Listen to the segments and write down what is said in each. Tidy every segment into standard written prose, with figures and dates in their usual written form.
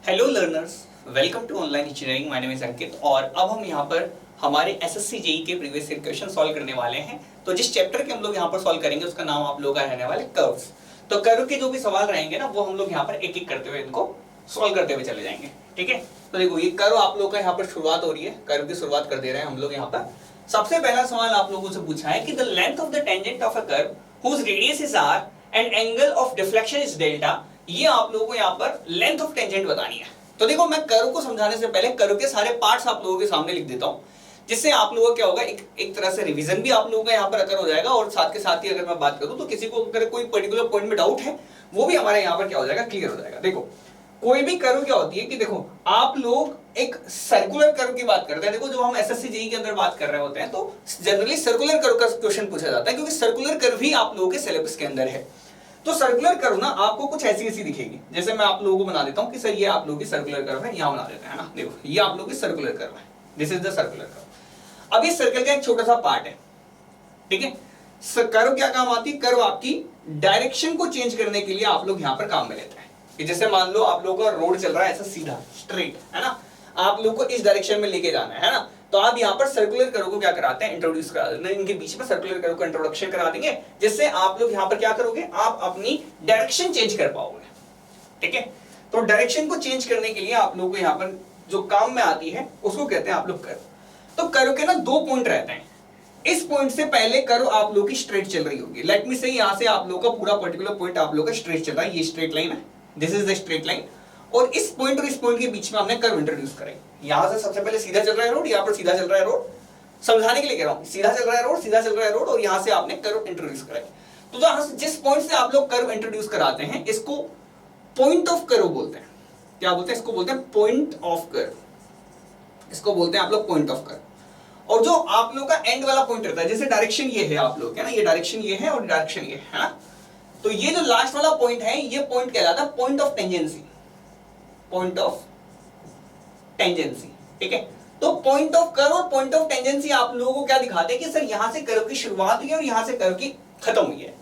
Hello learners, welcome to online engineering. My name is Ankit और अब हम यहाँ पर हमारे एसएससी जेई के प्रीवियस ईयर क्वेश्चन सॉल्व करने वाले हैं। तो जिस चैप्टर के हम लोग यहाँ पर सॉल्व करेंगे उसका नाम आप लोगों का रहने वाला है कर्व्स। तो कर्व के जो भी सवाल रहेंगे ना वो हम लोग यहाँ पर एक एक करते हुए इनको सॉल्व करते हुए चले जाएंगे। ठीक है, तो देखो ये कर्व आप लोग का यहाँ पर शुरुआत हो रही है, कर्व की शुरुआत कर दे रहे हैं हम लोग यहाँ पर। सबसे पहला सवाल आप लोगों से पूछा है कि the length of the tangent of a curve whose radius is R and angle of deflection is delta. ये आप लोगों को यहाँ पर लेंथ ऑफ टेंजेंट बतानी है। तो देखो मैं कर्व को समझाने से पहले कर्व के सारे पार्ट्स आप लोगों के सामने लिख देता हूं, जिससे आप लोगों को क्या होगा, एक तरह से रिवीजन भी आप लोगों का यहाँ पर अकर हो जाएगा। और साथ के साथ ही अगर मैं बात करूं तो किसी को अगर कोई पर्टिकुलर पॉइंट में डाउट है वो भी हमारे यहाँ पर क्या हो जाएगा, क्लियर हो जाएगा। देखो कोई भी कर्व क्या होती है कि देखो आप लोग एक सर्कुलर कर्व की बात करते हैं। देखो जो हम एसएससी जेईई के अंदर बात कर रहे होते हैं तो जनरली सर्कुलर कर्व का क्वेश्चन पूछा जाता है, क्योंकि सर्कुलर कर्व ही आप लोगों के सिलेबस के अंदर है। तो सर्कुलर कर्व ना आपको कुछ ऐसी ऐसी दिखेगी। जैसे मैं आप लोगों को बना देता हूं कि सर ये आप लोगों की सर्कुलर कर्व है, यहां बना देते हैं ना। देखो ये आप लोगों की सर्कुलर कर्व है, this is the circular curve. अब ये सर्कल का एक छोटा सा पार्ट है, ठीक है। कर्व क्या काम आती है, कर्व आपकी डायरेक्शन को चेंज करने के लिए आप लोग यहां पर काम में लेते हैं। कि जैसे मान लो आप लोगों का रोड चल रहा है ऐसा सीधा स्ट्रेट, है ना, आप लोग को इस डायरेक्शन में लेके जाना है ना, तो आप यहाँ पर सर्कुलर कर्व को क्या कराते हैं, इंट्रोड्यूस करा देते हैं। इनके बीच में सर्कुलर कर्व को इंट्रोडक्शन करा देंगे, जिससे आप लोग यहाँ पर क्या करोगे, आप अपनी डायरेक्शन चेंज कर पाओगे। ठीक है, तो डायरेक्शन को चेंज करने के लिए आप लोग को यहाँ पर जो काम में आती है उसको कहते हैं आप लोग कर्व। तो कर्व के ना दो पॉइंट रहते हैं। इस पॉइंट से पहले कर्व आप लोग की स्ट्रेट चल रही होगी। लेट मी से यहाँ से आप लोग का पूरा पर्टिकुलर पॉइंट आप लोग का स्ट्रेट चल रहा है, ये स्ट्रेट लाइन है, this is the straight line. और इस पॉइंट और इस पॉइंट के बीच में हमने कर्व इंट्रोड्यूस करेंगे। यहां से सबसे पहले सीधा चल रहा है रोड, यहां पर सीधा चल रहा है रोड, समझाने के लिए कह रहा हूं, सीधा चल रहा है रोड, सीधा चल रहा है रोड, और यहां से आपने कर्व इंट्रोड्यूस करेंगे। तो जहां से जिस पॉइंट से आप लोग कर्व इंट्रोड्यूस कराते हैं इसको पॉइंट ऑफ कर्व बोलते हैं। क्या बोलते हैं, इसको बोलते हैं पॉइंट ऑफ कर्व, इसको बोलते हैं आप लोग पॉइंट ऑफ कर्व। और जो आप लोग का एंड वाला पॉइंट रहता है, जैसे डायरेक्शन ये है आप लोग, है ना, ये डायरेक्शन ये है और डायरेक्शन ये है ना, तो ये जो लास्ट वाला पॉइंट है ये पॉइंट कहलाता है point of tangency, point of tangency. ठीक है, तो पॉइंट ऑफ कर्व और पॉइंट ऑफ टेंजेंसी आप लोगों को क्या दिखाते हैं कि सर यहां से कर्व की शुरुआत हुई है और यहां से कर्व की खत्म हुई है।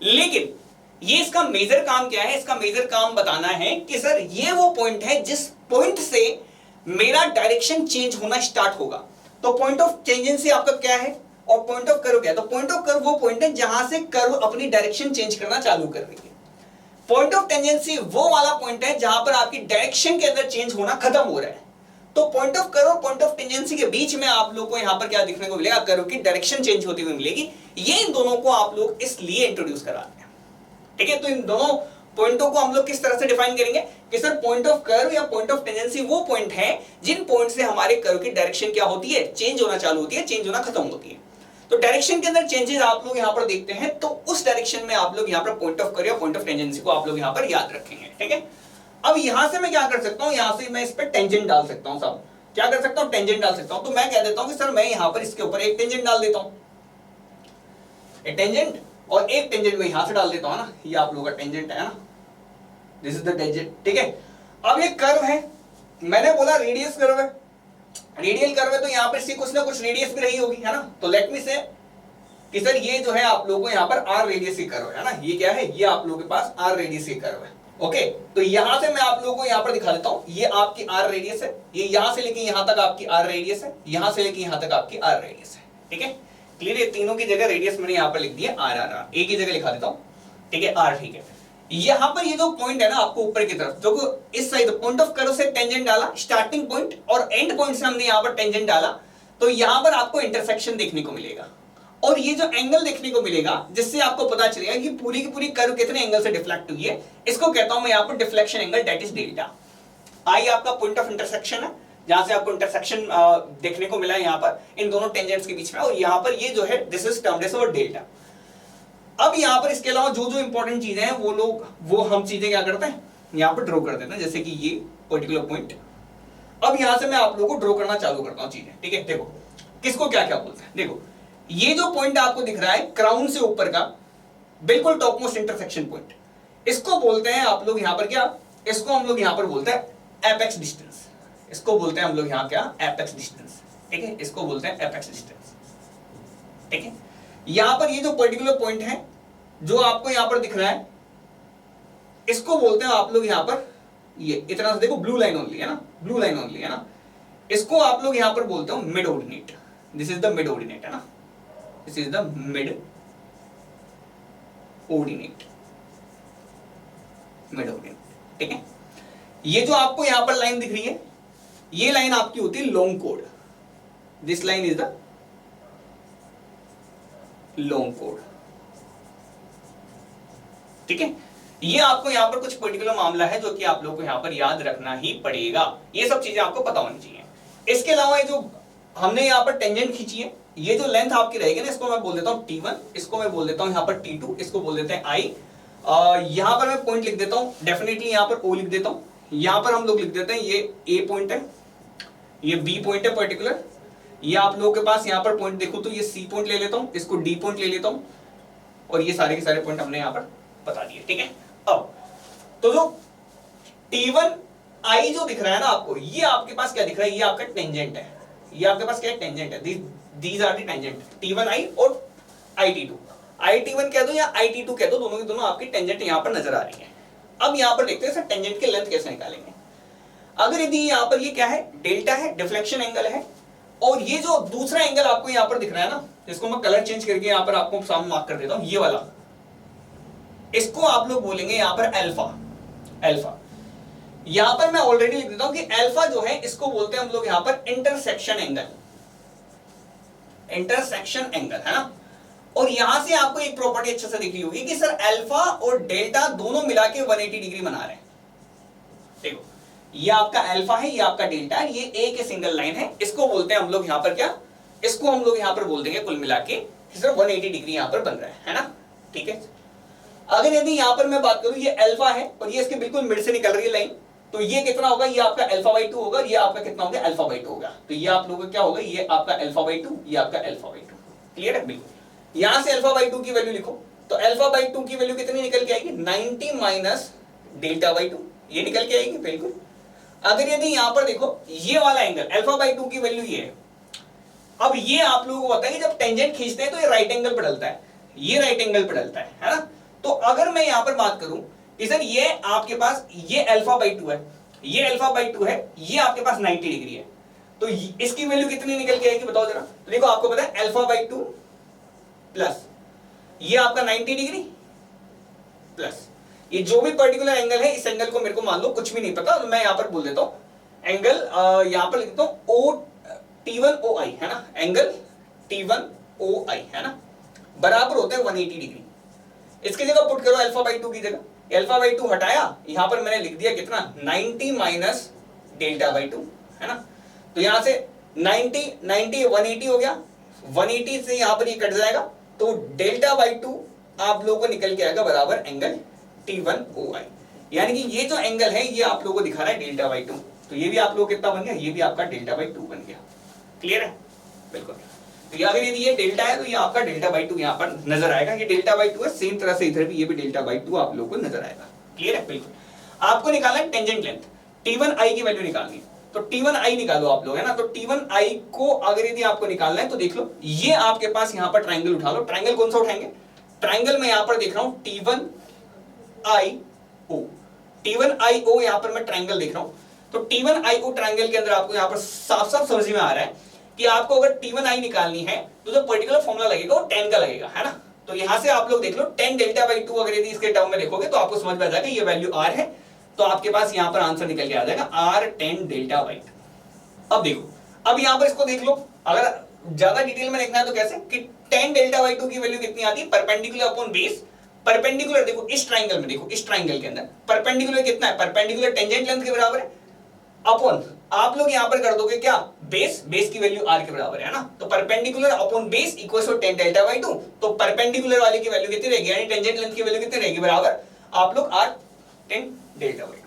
लेकिन ये इसका मेजर काम क्या है, इसका मेजर काम बताना है कि सर ये वो पॉइंट है जिस पॉइंट से मेरा डायरेक्शन चेंज होना स्टार्ट होगा। तो पॉइंट ऑफ टेंजेंसी आपका क्या है और पॉइंट ऑफ कर्व क्या है, तो पॉइंट ऑफ कर्व वो पॉइंट है जहां से कर्व अपनी डायरेक्शन चेंज करना चालू कर रही है। पॉइंट ऑफ टेंजेंसी वो वाला पॉइंट है जहां पर आपकी डायरेक्शन के अंदर चेंज होना खत्म हो रहा है। तो पॉइंट ऑफ कर्व और पॉइंट ऑफ टेंजेंसी के बीच में आप लोग को यहां पर क्या दिखने को मिलेगा, कर्व की डायरेक्शन चेंज होती हुई मिलेगी। ये इन दोनों को आप लोग इसलिए इंट्रोड्यूस कराते हैं। ठीक है, तो इन दोनों पॉइंटों को हम लोग किस तरह से डिफाइन करेंगे कि सर पॉइंट ऑफ कर्व या पॉइंट ऑफ टेंजेंसी वो पॉइंट है जिन पॉइंट से हमारे कर्व की डायरेक्शन क्या होती है, चेंज होना चालू होती है, चेंज होना खत्म होती है। तो डायरेक्शन के अंदर चेंजेस आप लोग यहां पर देखते हैं, तो उस डायरेक्शन में आप लोग यहां पर पॉइंट ऑफ कर्व या पॉइंट ऑफ टेंजेंसी को आप लोग यहां पर याद रखेंगे। ठीक है, अब यहां से मैं क्या कर सकता हूं, यहां से मैं इस पर टेंजेंट डाल सकता हूं। सब क्या कर सकता हूं, टेंजेंट डाल सकता हूं। तो मैं कह देता हूं कि सर मैं यहां पर इसके ऊपर एक टेंजेंट डाल देता हूं, एक टेंजेंट, और एक टेंजेंट में यहां से डाल देता हूं ना, ये आप लोगों का टेंजेंट है ना, दिस इज द टेंजेंट। ठीक है, अब ये कर्व है, मैंने बोला रेडियस कर्व है, रेडियल कर्व है, तो यहां पर इसकी कुछ ना कुछ रेडियस भी रही होगी, है ना। तो लेट मी से कि सर ये जो है आप लोगों को यहां पर आर रेडियस की कर्व है ना, ये क्या है, ये आप लोगों के पास आर रेडियस की कर्व है। ओके, तो यहां से मैं आप लोगों को यहां पर दिखा देता हूं, ये आपकी आर रेडियस है, ये यहां से लेके यहां तक आपकी आर रेडियस है, यहां से लेके यहां तक आपकी आर रेडियस है। ठीक है, क्लियर, ये तीनों की जगह रेडियस मैंने यहां पर लिख दिया आर आर आर, एक ही जगह लिखा देता हूं। ठीक है, आर, ठीक है। यहां पर ये जो पॉइंट है ना आपको ऊपर की तरफ, जो इस साइड पॉइंट ऑफ कर्व से टेंजेंट डाला, स्टार्टिंग पॉइंट और एंड पॉइंट से हमने यहां पर टेंजेंट डाला, तो यहां पर आपको इंटरसेक्शन देखने को मिलेगा। और ये जो एंगल देखने को मिलेगा जिससे आपको पता चलेगा कि पूरी की पूरी कर्व कितने एंगल से डिफ्लेक्ट हुई है, इसको कहता हूं मैं यहां पर deflection angle, that is delta. I आपका पॉइंट ऑफ इंटरसेक्शन है, जहां से आपको इंटरसेक्शन देखने को मिला है यहां पर इन दोनों टेंजेंट्स के बीच में, और यहां पर ये जो है this is termed as delta. अब यहां पर इसके अलावा जो जो इंपॉर्टेंट चीजें हैं वो हम चीजें क्या करते हैं, यहां पर ड्रॉ कर देते हैं, जैसे कि ये पर्टिकुलर पॉइंट। अब यहां से मैं आप लोगों को ड्रॉ करना चालू करता हूं चीजें। ठीक है, देखो किसको क्या क्या बोलते हैं। देखो ये जो पॉइंट आपको दिख रहा है क्राउन से ऊपर का बिल्कुल टॉप मोस्ट इंटरसेक्शन पॉइंट, इसको बोलते हैं आप लोग यहां पर क्या, इसको हम लोग यहां पर बोलते हैं एपेक्स डिस्टेंस, इसको बोलते हैं हम लोग यहां क्या, एपेक्स डिस्टेंस। ठीक है, इसको बोलते हैं एपेक्स डिस्टेंस। ठीक है, यहां पर ये जो पर्टिकुलर पॉइंट है जो आपको यहां पर दिख रहा है, इसको बोलते हैं आप लोग यहां पर ये इतना सा देखो, ब्लू लाइन ओनली है ना, ब्लू लाइन ओनली है ना, इसको आप लोग यहां पर बोलते हो mid ordinate. This is the mid ordinate है ना, this is the mid ordinate, mid ordinate, ठीक है। ये जो आपको यहां पर लाइन दिख रही है, ये लाइन आपकी होती है long code. This line is the long code, ठीक है। ये आपको यहां पर कुछ पर्टिकुलर मामला है जो कि आप लोगों को यहां पर याद रखना ही पड़ेगा, ये सब चीजें आपको पता होनी चाहिए। इसके अलावा ये जो हमने यहां पर टेंजेंट खींची है, ये जो लेंथ आपकी रहेगी ना, इसको मैं बोल देता हूं T1, इसको मैं बोल देता हूं यहां पर T2, इसको बोल देते हैं I। यहां पर मैं पॉइंट लिख देता हूं, डेफिनेटली यहां पर O लिख देता हूं। यहां पर हम लोग लिख देते हैं ये A पॉइंट है, ये B पॉइंट है पर्टिकुलर। ये आप लोगों के पास यहां पर पॉइंट देखो तो ये C पॉइंट ले लेता हूं, इसको D पॉइंट ले लेता हूं, और ये सारे के सारे पॉइंट हमने यहां पर बता दिए, ठीक है। अब तो जो T1 I जो दिख रहा है ना आपको, ये आपके पास क्या दिख रहा है, ये आपका टेंजेंट है, ये आपके पास क्या है, टेंजेंट है। These are the tangent, T1 I और IT2। IT1 कह दो या IT2 कह दो, दोनों की दोनों आपकी टेंजेंट यहां पर नजर आ रही है। अब यहां पर देखते हैं सर टेंजेंट के लेंथ कैसे निकालेंगे। अगर यदि यहां पर ये क्या है, डेल्टा है, डिफ्लेक्शन एंगल है, और ये जो दूसरा एंगल आपको यहां पर दिख रहा है ना, इसको मैं कलर चेंज करके यहां पर आपको सामने मार्क कर देता हूं, ये वाला, इसको आप लोग बोलेंगे यहां पर अल्फा। अल्फा यहां पर मैं ऑलरेडी लिख देता हूं कि अल्फा जो है इसको बोलते हैं हम लोग यहां पर इंटरसेक्शन एंगल, इंटरसेक्शन एंगल है ना। और यहां से आपको एक प्रॉपर्टी अच्छे से दिख रही होगी कि सर अल्फा और डेल्टा दोनों मिला के 180 डिग्री बना रहे हैं। देखो ये आपका अल्फा है, ये आपका डेल्टा है, ये एक ही सिंगल लाइन है, इसको बोलते हैं हम लोग यहां पर क्या, इसको हम लोग यहां पर बोल देंगे कुल मिला के सर 180 डिग्री यहां पर बन रहा है ना, ठीक है। अगर यदि यहां पर मैं बात करूं, ये अल्फा है और ये इसके बिल्कुल मिड से निकल रही है लाइन, तो ये कितना होगा, ये आपका अल्फा बाई 2 होगा, ये आपका कितना होगा, अल्फा बाई 2 होगा। तो ये आप लोगों का क्या होगा, ये आपका अल्फा बाई 2, ये आपका अल्फा बाई 2, क्लियर है बिल्कुल। यहां से अल्फा बाई 2 की वैल्यू लिखो, तो अल्फा बाई 2 की वैल्यू कितनी निकल के आएगी, 90 माइनस डेल्टा बाई 2, ये निकल के आएगी बिल्कुल। अगर यदि यहां पर देखो ये वाला एंगल अल्फा बाई 2 की वैल्यू ये है, अब ये आप लोगों को पता है कि जब टेंजेंट खींचते हैं तो ये राइट एंगल पर ढलता है, ये राइट एंगल पर ढलता है ना। तो अगर मैं यहां पर बात करूं कि सर ये आपके पास ये अल्फा बाई 2 है, ये अल्फा बाई 2 है, ये आपके पास 90 डिग्री है, तो इसकी वैल्यू कितनी निकल के आएगी बताओ जरा। तो देखो आपको पता है अल्फा बाई 2 प्लस ये आपका 90 डिग्री प्लस ये जो भी पर्टिकुलर एंगल है, इस एंगल को मेरे को मान लो कुछ भी नहीं पता, तो मैं यहां पर बोल देता हूं एंगल, यहां पर लिखता हूं O T1OI है ना, एंगल T1OI है ना, बराबर होता है 180 डिग्री। इसकी जगह पुट करो अल्फा बाई 2 की जगह, अल्फा बाई 2 हटाया, यहां पर मैंने लिख दिया कितना, 90 माइनस डेल्टा बाई 2 है ना। तो यहां से 90 90 180 हो गया, 180 से यहां पर ये कट जाएगा, तो डेल्टा बाई 2 आप लोगों को निकल के आएगा बराबर एंगल T1OI। यानी कि ये जो एंगल है ये आप लोगों को दिखा रहा है डेल्टा बाई 2, तो ये भी आप लोग कितना बन गया, ये भी आपका डेल्टा बाई 2 बन गया, क्लियर है बिल्कुल। तो अगर यदि ये डेल्टा है तो ये आपका डेल्टा बाई 2 यहां पर नजर आएगा, ये डेल्टा बाई 2 है, सेम तरह से इधर भी ये भी डेल्टा बाई 2 आप लोगों को नजर आएगा, क्लियर है बिल्कुल। आपको निकालना है टेंजेंट लेंथ, T1I की वैल्यू निकालनी है, तो T1I निकालो आप लोग है ना। तो T1I को अगर यदि आपको निकालना है तो देख लो, ये आपके पास यहां पर ट्राइंगल उठा लो, ट्राइंगल कौन सा उठाएंगे, ट्राइंगल मैं यहां पर देख रहा हूं T1IO, T1IO यहां पर मैं ट्राइंगल देख रहा हूं। तो T1IO ट्राइंगल के अंदर आपको यहां पर साफ साफ समझ में आ रहा है कि आपको अगर T1I निकालनी है तो जो पर्टिकुलर फॉर्मूला लगेगा वो 10 का लगेगा है ना। तो यहां से आप लोग देख लो 10 डेल्टा बाई 2, अगर यदि इसके टर्म में देखोगे तो आपको समझ में आ जाएगा ये वैल्यू R है, तो आपके पास यहां पर आंसर निकल के आ जाएगा R10 डेल्टा बाई 2। अब देखो, अब यहां पर इसको देख लो, अगर ज्यादा डिटेल में देखना है तो कैसे कि 10 डेल्टा बाई 2 की वैल्यू कितनी आती है, परपेंडिकुलर अपॉन बेस। परपेंडिकुलर देखो इस ट्राइंगल में, देखो इस ट्राइंगल के अंदर परपेंडिकुलर कितना है, परपेंडिकुलर टेंजेंट लेंथ के बराबर है, अपॉन आप लोग यहां पर कर दोगे क्या, बेस, बेस की वैल्यू r के बराबर है ना। तो perpendicular upon base equals to 10 delta by 2, तो परपेंडिकुलर वाले की वैल्यू कितनी रहेगी, यानी टेंजेंट लेंथ की वैल्यू कितनी रहेगी, बराबर आप लोग R10 डेल्टा बाई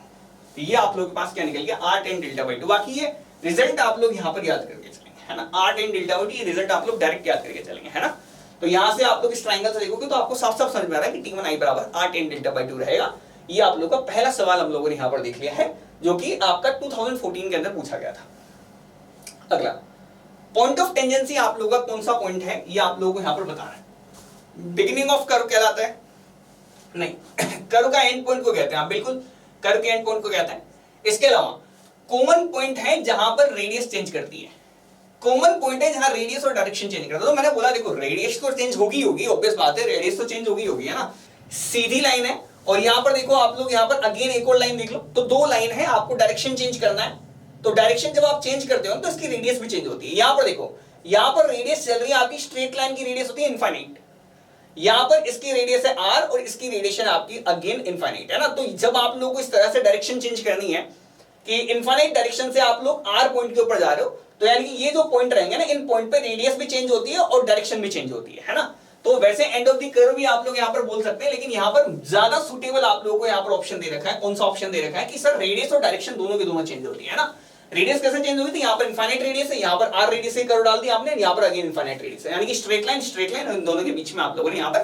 2। ये आप लोग के पास क्या निकल गया, R10 डेल्टा बाई 2। बाकी ये रिजल्ट आप लोग यहां पर याद करके चलेंगे है ना, R10 डेल्टा बाई 2 ये रिजल्ट आप लोग डायरेक्ट याद करके चलेंगे है ना। तो यहां से आप लोग इस ट्राइंगल से देखोगे तो आपको साफ साफ समझ में आ रहा है कि T1I बराबर R10 डेल्टा बाई 2 रहेगा। ये आप लोगों का पहला सवाल हम लोगों ने यहां पर देख लिया है, जो कि आपका 2014 के अंदर पूछा गया था। अगला पॉइंट ऑफ टेंजेंसी आप लोगों का कौन सा पॉइंट है, ये आप लोगों को यहां पर बताना है। बिगिनिंग ऑफ कर्व कहलाता है, नहीं कर्व का एंड पॉइंट को कहते हैं, आप बिल्कुल कर्व के एंड पॉइंट को कहते हैं। इसके अलावा कॉमन पॉइंट है जहां पर रेडियस चेंज करती है, कॉमन पॉइंट है जहां रेडियस और डायरेक्शन चेंज करता है। तो मैंने बोला देखो रेडियस तो चेंज होगी, ऑब्वियस बात है, रेडियस तो चेंज होगी, है ना। सीधी लाइन है और यहां पर देखो आप लोग, यहां पर अगेन एक और लाइन देख लो, तो दो लाइन है, आपको डायरेक्शन चेंज करना है। तो डायरेक्शन जब आप चेंज करते हो तो इसकी रेडियस भी चेंज होती है। यहां पर देखो, यहां पर रेडियस चल रही है आपकी, स्ट्रेट लाइन की रेडियस होती है इनफाइनाइट, यहां पर इसकी रेडियस है r और इसकी रेडिएशन आपकी अगेन इनफाइनाइट, है ना। तो जब आप लोगों को इस तरह से डायरेक्शन चेंज करनी है कि इनफाइनाइट डायरेक्शन से आप लोग r पॉइंट के ऊपर जा रहे हो, तो यानी कि ये जो पॉइंट रहेंगे ना, इन पॉइंट पे रेडियस भी चेंज होती है और डायरेक्शन भी चेंज होती है ना। तो वैसे एंड ऑफ द कर्व भी आप लोग यहां पर बोल सकते हैं, लेकिन यहां पर ज्यादा सुटेबल आप लोगों को यहां पर ऑप्शन दे रखा है। कौन सा ऑप्शन दे रखा है कि सर रेडियस और डायरेक्शन दोनों की दोनों चेंज होती है ना। रेडियस कैसे चेंज हुई थी, यहां पर इनफाइनाइट रेडियस है, यहां पर r रेडियस से कर्व डाल दिया आपने, यहां पर अगेन इनफाइनाइट रेडियस है, यानी कि स्ट्रेट लाइन इन दोनों के बीच में आप लोगों ने यहां पर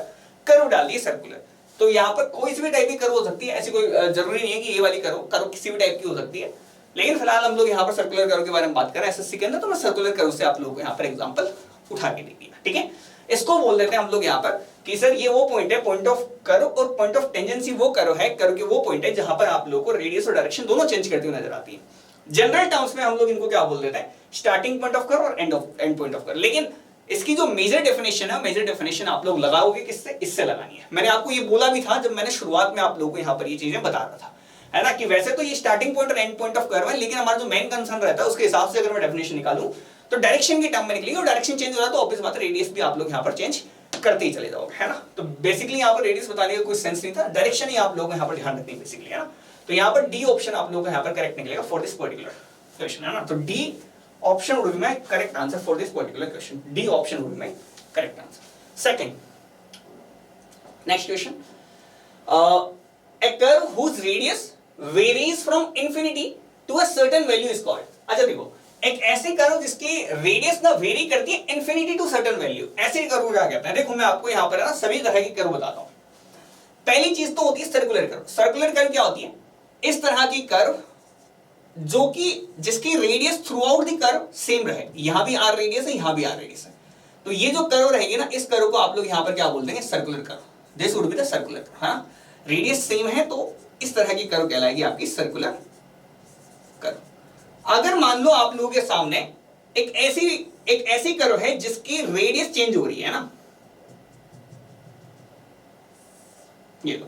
कर्व डाल दिए सर्कुलर। तो यहां पर कोई सी भी टाइप की कर्व हो सकती है, ऐसी कोई जरूरी नहीं है कि ये वाली कर्व किसी भी टाइप की हो सकती है, लेकिन फिलहाल हम लोग यहां पर सर्कुलर कर्व के बारे में बात कर रहे हैं एसएससी के अंदर, तो मैं सर्कुलर कर्व से आप लोगों को यहां पर एग्जांपल उठा के दे दिया, ठीक है। इसको बोल देते हैं हम लोग यहां पर कि सर ये वो पॉइंट है, पॉइंट ऑफ कर्व और पॉइंट ऑफ टेंजेंसी वो कर्व है, कर्व के वो पॉइंट है जहां पर आप लोगों को रेडियस और डायरेक्शन दोनों चेंज करती हुई नजर आती है। जनरल टर्म्स में हम लोग इनको क्या बोल देते हैं, स्टार्टिंग पॉइंट ऑफ कर्व और एंड पॉइंट ऑफ कर्व। लेकिन इसकी जो मेजर डेफिनेशन है, मेजर डेफिनेशन आप लोग लगाओगे किससे, इससे लगानी है। मैंने आपको ये बोला भी था जब मैंने शुरुआत में आप लोगों को यहाँ पर ये चीजें बता रहा था, है ना, कि वैसे तो ये स्टार्टिंग पॉइंट और एंड पॉइंट ऑफ कर्व है, लेकिन हमारा जो मेन कंसर्न रहता है उसके हिसाब से अगर मैं डेफिनेशन निकालूं तो डायरेक्शन की टर्म में निकलेगी, और डायरेक्शन चेंज हो रहा है तो ऑब्वियस बात है रेडियस भी आप लोग यहाँ पर चेंज करते ही चले जाओगे, है ना। तो बेसिकली यहाँ पर रेडियस बताने का कोई सेंस नहीं था, डायरेक्शन ही आप लोग यहाँ पर ध्यान रखनी है बेसिकली, है ना। तो यहाँ पर डी ऑप्शन आप लोगों को यहाँ पर करेक्ट निकलेगा फॉर दिस पर्टिकुलर क्वेश्चन, है ना। तो D option would be my correct answer for this particular question, D option would be my correct answer. Second, next question, a curve whose radius varies from infinity to a certain value is called। अच्छा देखो, एक ऐसे curve जिसकी radius ना very करती है infinity to certain value, ऐसे curve को क्या कहते हैं। देखो मैं आपको यहाँ पर ना सभी तरह की कर्व बताता हूँ। पहली चीज तो होती है सर्कुलर कर्व। सर्कुलर कर्व क्या होती है, इस तरह की कर्व जो कि जिसकी radius through out the curve same रहे, यहां भी r रेडियस है, यहां भी r रेडियस है, तो ये जो कर्व रहेगी ना, इस कर्व को आप लोग यहां पर क्या बोल देंगे, circular curve. This would be the circular curve, है ना। रेडियस सेम है तो इस तरह की कर्व कहलाएगी आपकी सर्कुलर कर्व। अगर मान लो आप लोगों के सामने एक ऐसी कर्व है जिसकी रेडियस चेंज हो रही है ना, ये लो,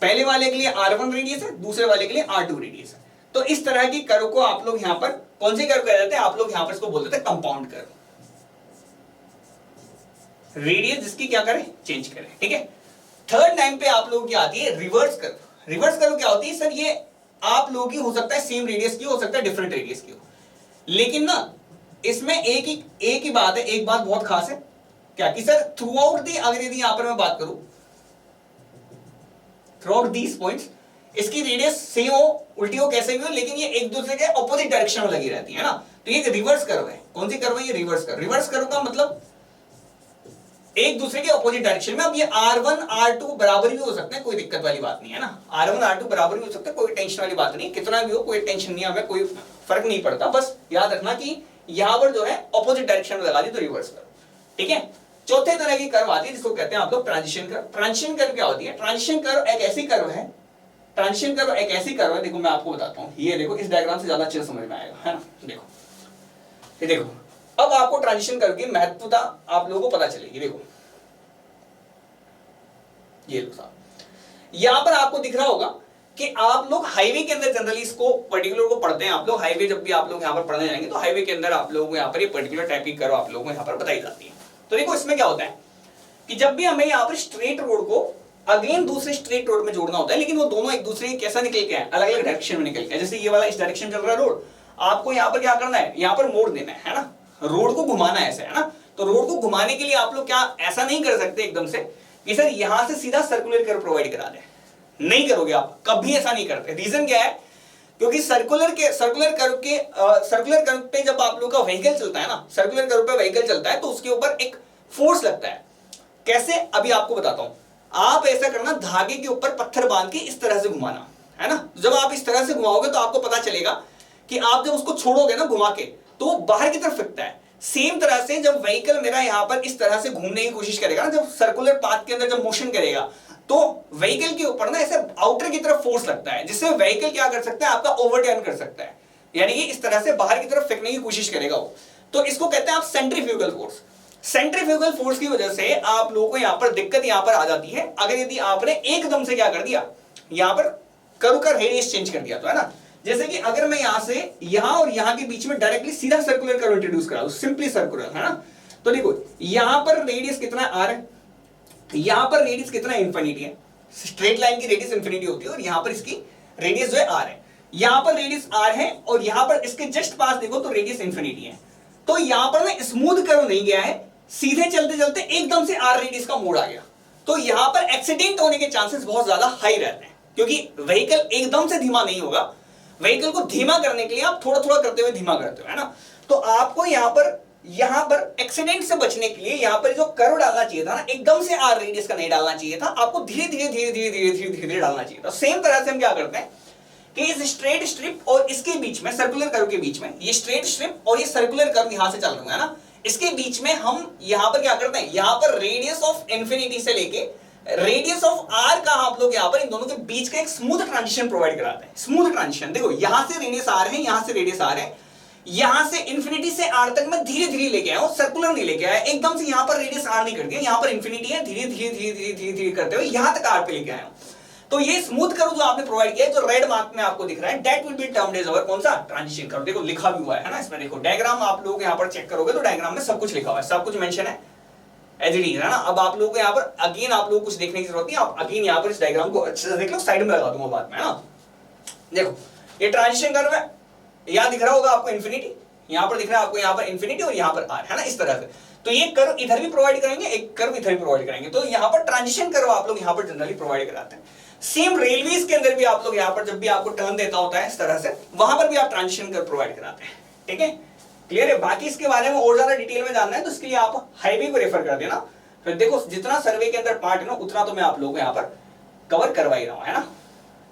पहले वाले के लिए r1 रेडियस है, दूसरे वाले के लिए r2 रेडियस है, तो इस तरह की कर्व को आप लोग यहां पर कौन सी कर्व कह देते हैं, आप लोग यहां पर इसको बोल देते हैं कंपाउंड कर्व। रेडियस जिसकी क्या करे, चेंज करे, ठीक है। थर्ड टाइम पे आप लोगों की आती है रिवर्स कर्व। रिवर्स कर्व क्या होती है, सर ये आप लोगों की हो सकता है सेम रेडियस की, हो सकता है डिफरेंट रेडियस की हो, लेकिन ना इसमें एक ही बात है, एक बात बहुत खास है, क्या कि सर थ्रू आउट दी, अगर यदि यहां पर मैं बात करूं थ्रू आउट दीज पॉइंट्स, इसकी रेडियस सेम हो, उल्टी हो, कैसे भी हो, लेकिन ये एक दूसरे के ऑपोजिट डायरेक्शन में लगी रहती है ना, तो ये रिवर्स कर्व है। कौन सी कर्व है, ये रिवर्स कर्व। रिवर्स कर्व का मतलब एक दूसरे के ऑपोजिट डायरेक्शन में। अब ये r1 r2 बराबर भी हो सकते हैं, कोई दिक्कत वाली बात नहीं है ना, r1 r2 बराबर भी हो सकते हैं, कोई टेंशन वाली बात नहीं, कितना भी हो कोई टेंशन नहीं है, हमें कोई फर्क नहीं पड़ता। बस याद रखना कि यहां पर जो है ऑपोजिट डायरेक्शन में लगा दी तो रिवर्स कर्व, ठीक है। चौथे तरह की कर्व आती है जिसको कहते हैं आप लोग ट्रांजिशन कर्व। ट्रांजिशन कर्व क्या होती है, ट्रांजिशन कर्व एक ऐसी कर्व है, ट्रांजिशन कर्व एक ऐसी कर्व है, देखो मैं आपको बताता हूं, ये देखो इस डायग्राम से ज्यादा अच्छे से समझ में आएगा, है ना। देखो ये देखो, अब आपको ट्रांजिशन कर्व की महत्वता आप लोगों को पता चलेगी। देखो ये लो साहब, यहां पर आपको दिख रहा होगा कि आप लोग हाईवे के अंदर जनरली इसको पर्टिकुलर को पढ़ते हैं। आप लोग हाईवे जब भी आप लोग यहां पर पढ़ने जाएंगे तो हाईवे के अंदर आप लोगों को यहां पर ये पर्टिकुलर टाइप की कर्व आप लोगों को यहां पर बताई जाती है। तो देखो इसमें क्या होता है कि जब भी हमें यहां पर स्ट्रेट रोड को अगेन दूसरे स्ट्रेट रोड में जोड़ना होता है, लेकिन वो दोनों एक दूसरे के कैसा निकल के हैं, अलग अलग डायरेक्शन में निकल के। जैसे ये वाला इस डायरेक्शन चल रहा है रोड, आपको यहाँ पर क्या करना है, यहाँ पर मोड़ देना है ना, रोड को घुमाना है ऐसे, है ना। तो रोड को घुमाने के लिए आप लोग क्या ऐसा नहीं कर सकते एकदम से कि सर यहां से सीधा सर्कुलर कर्व प्रोवाइड करा दें, नहीं करोगे आप, कभी ऐसा नहीं करते। रीजन क्या है, क्योंकि सर्कुलर कर्व पे जब आप लोग का व्हीकल चलता है ना, सर्कुलर कर्व पे व्हीकल चलता है तो उसके ऊपर एक फोर्स लगता है। कैसे, अभी आपको बताता हूं। आप ऐसा करना, धागे के ऊपर पत्थर बांध के इस तरह से घुमाना, है ना। जब आप इस तरह से घुमाओगे तो आपको पता चलेगा कि आप जब उसको छोड़ोगे ना घुमा के, तो वो बाहर की तरफ फेंकता है। सेम तरह से जब व्हीकल मेरा यहां पर इस तरह से घूमने की कोशिश करेगा ना, जब सर्कुलर पाथ के अंदर जब मोशन करेगा, तो व्हीकल के ऊपर ना ऐसे आउटर की तरफ फोर्स लगता है, जिससे व्हीकल क्या कर सकता है, आपका ओवरटर्न कर सकता है, यानी कि इस तरह से बाहर की तरफ फेंकने की कोशिश करेगा वो। तो इसको कहते हैं आप सेंट्रीफ्यूगल फोर्स। सेंट्रीफ्यूगल फोर्स की वजह से आप लोगों को यहां पर दिक्कत यहां पर आ जाती है, अगर यदि आपने एकदम से क्या कर दिया, यहां पर कर्व का रेडियस चेंज कर दिया, तो है ना। जैसे कि अगर मैं यहां से यहां और यहां के बीच में डायरेक्टली सीधा सर्कुलर कर्व इंट्रोड्यूस करा दूं, सिंपली सर्कुलर, है ना, तो देखो यहां पर रेडियस कितना आर है, यहां पर रेडियस कितना इंफिनिटी है, स्ट्रेट लाइन की रेडियस इंफिनिटी होती है, और यहां पर इसकी रेडियस जो है आर है, यहां पर रेडियस आर है, और यहां पर इसके जस्ट पास देखो तो रेडियस इंफिनिटी है। तो यहां पर ना स्मूथ कर्व नहीं गया है, सीधे चलते चलते एकदम से आर रेडियस का मोड़ आ गया, तो यहां पर एक्सीडेंट होने के चांसेस बहुत ज्यादा हाई रहते हैं, क्योंकि व्हीकल एकदम से धीमा नहीं होगा। व्हीकल को धीमा करने के लिए आप थोड़ा थोड़ा करते हुए धीमा करते हो, है ना। तो आपको यहां पर एक्सीडेंट से बचने के लिए यहां पर जो कर्व डालना चाहिए था ना, एकदम से आर रेडियस का नहीं डालना चाहिए था, आपको धीरे धीरे धीरे धीरे धीरे धीरे धीरे धीरे डालना चाहिए था। सेम तरह से हम क्या करते हैं कि इस स्ट्रेट स्ट्रिप और इसके बीच में, सर्कुलर कर्व के बीच में, ये स्ट्रेट स्ट्रिप और ये सर्कुलर कर्व यहां से चल रहा है ना, इसके बीच में हम यहां पर क्या करते हैं, यहां पर रेडियस ऑफ इंफिनिटी से लेके रेडियस ऑफ आर का आप लोग यहां पर इन दोनों के बीच का एक स्मूथ ट्रांजिशन प्रोवाइड कराते हैं। स्मूथ ट्रांजिशन, देखो यहां से रेडियस आर है, यहां से रेडियस आर है, यहां से इंफिनिटी से आर तक मैं धीरे धीरे लेके आया हूं, सर्कुलर नहीं लेके आया, एकदम से यहां पर रेडियस आर नहीं कर दिया, यहां पर इंफिनिटी है, धीरे धीरे धीरे धीरे धीरे धीरे करते हुए यहां तक आर पे लेके आया हूं। तो ये स्मूथ कर्व जो आपने प्रोवाइड किया है, जो रेड मार्क में आपको दिख रहा है, that will be termed as our कौन सा, ट्रांजिशन कर्व। देखो लिखा भी हुआ है ना इसमें, देखो डायग्राम आप लोग यहां पर चेक करोगे तो डायग्राम में सब कुछ लिखा हुआ है, सब कुछ मेंशन है एज इट इज, है ना। अब आप लोगों को यहाँ पर अगेन आप लोगों को कुछ देखने की जरूरत नहीं, आप अगेन यहाँ पर इस डायग्राम को अच्छे से देख लो, साइड में लगा दूंगा बाद में, है ना। देखो ये ट्रांजिशन कर्व है, यहाँ दिख रहा होगा आपको इंफिनिटी, यहाँ पर दिख रहा है आपको यहाँ पर इंफिनिटी और यहाँ पर आर, है ना, इस तरह से। तो ये कर्व इधर भी प्रोवाइड करेंगे, एक कर्व इधर भी प्रोवाइड करेंगे, तो यहाँ पर ट्रांजिशन कर्व आप लोग यहाँ पर जनरली प्रोवाइड कराते हैं। सेम रेलवेज के अंदर भी आप लोग यहाँ पर जब भी आपको टर्न देता होता है इस तरह से, वहां पर भी आप ट्रांजिशन कर्व प्रोवाइड कराते हैं, ठीक है, क्लियर है। बाकी इसके बारे में और ज्यादा डिटेल में जानना है तो इसके लिए आप हाईवे को रेफर कर देना। फिर देखो जितना सर्वे के अंदर पार्ट है ना, उतना तो मैं आप लोगों को यहाँ पर कवर करवा ही रहा हूँ, है ना,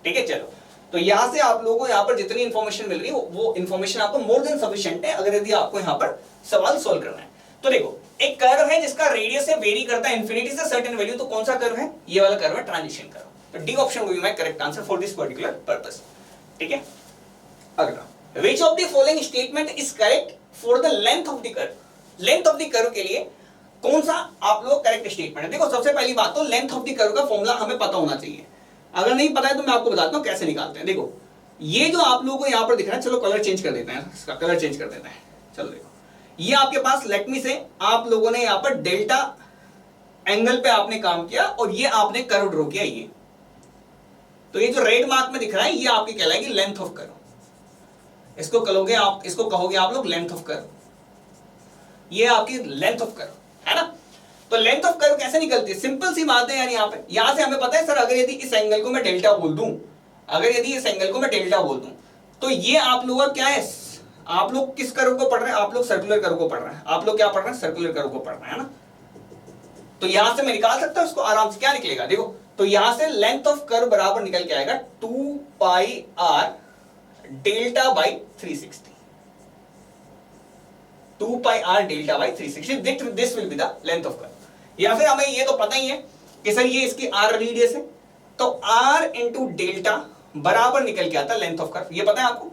ठीक है। चलो, तो यहाँ से आप लोगों को यहाँ पर जितनी इंफॉर्मेशन मिल रही है वो इंफॉर्मेशन आपको मोर देन सफिशिएंट है, अगर यदि आपको यहाँ पर सवाल सोल्व करना है। तो देखो एक कर्व है जिसका रेडियस से वेरी करता है इंफिनिटी से सर्टेन वैल्यू, तो कौन सा कर्व है, ये वाला कर्व है, ट्रांजिशन कर्व। तो D option will be my correct answer for this particular purpose, ठीक है। अगला, which of the following statement is correct for the length of the curve. Length of the curve के लिए कौन सा आप लोग करेक्ट स्टेटमेंट है। देखो सबसे पहली बात तो लेंथ ऑफ द कर्व का फॉर्मूला हमें पता होना चाहिए, अगर नहीं पता है तो मैं आपको बताता हूं कैसे निकालते हैं। देखो ये जो आप लोगों को यहाँ पर दिख रहा है, चलो कलर चेंज कर देते हैं, इसका कलर चेंज कर देते हैं। चलो देखो ये आपके पास लेटमी से आप लोगों ने यहाँ पर डेल्टा एंगल पे आपने काम किया और ये आपने कर्व ड्रॉ किया, ये तो ये जो रेड मार्क में दिख रहा है ये आपकी कहलाएगी लेंथ ऑफ कर्व। इसको कहोगे आप, इसको कहोगे आप लोग लेंथ ऑफ कर्व, ये आपकी लेंथ ऑफ कर्व है ना। तो लेंथ ऑफ कर्व कैसे निकलती है, सिंपल सी बात है यार। यहाँ पे यहां से हमें पता है सर, अगर यदि इस एंगल को मैं डेल्टा बोल दूं, अगर यदि इस एंगल को मैं डेल्टा बोल दूं, तो ये आप लोगों का क्या है, आप लोग किस कर्व को पढ़ रहे हैं, आप लोग सर्कुलर कर्व को पढ़ रहे हैं। आप लोग क्या पढ़ रहे हैं, सर्कुलर कर्व को पढ़ रहे हैं ना। तो यहां से मैं निकाल सकता हूं इसको आराम से, क्या निकलेगा देखो, तो यहां से लेंथ ऑफ कर्व बराबर निकल के आएगा 2 pi R delta by 360, 2 pi R delta by 360, this will be the length of curve. या फिर हमें ये तो पता ही है कि सर ये इसकी आर रेडियस है, तो आर इंटू डेल्टा बराबर निकल के आता लेंथ ऑफ कर्व, ये पता है आपको,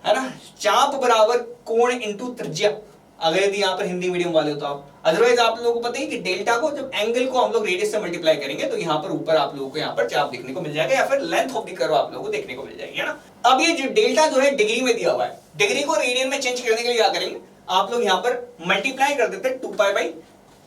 है ना। चाप बराबर कोण इंटू त्रिज्या, अगर यदि यहाँ पर हिंदी मीडियम वाले हो तो आप, अदरवाइज आप लोगों को पता है कि डेल्टा को जब एंगल को हम लोग रेडियस से मल्टीप्लाई करेंगे तो यहाँ पर ऊपर आप लोगों को यहाँ पर चाप देखने को मिल जाएगा, या फिर लेंथ ऑफ द कर्व आप लोगों को देखने को मिल जाएगी, है ना। अब ये जो डेल्टा जो है डिग्री में दिया हुआ है, डिग्री को रेडियन में चेंज करने के लिए क्या करेंगे, आप लोग यहाँ पर मल्टीप्लाई कर देते हैं 2 पाई बाई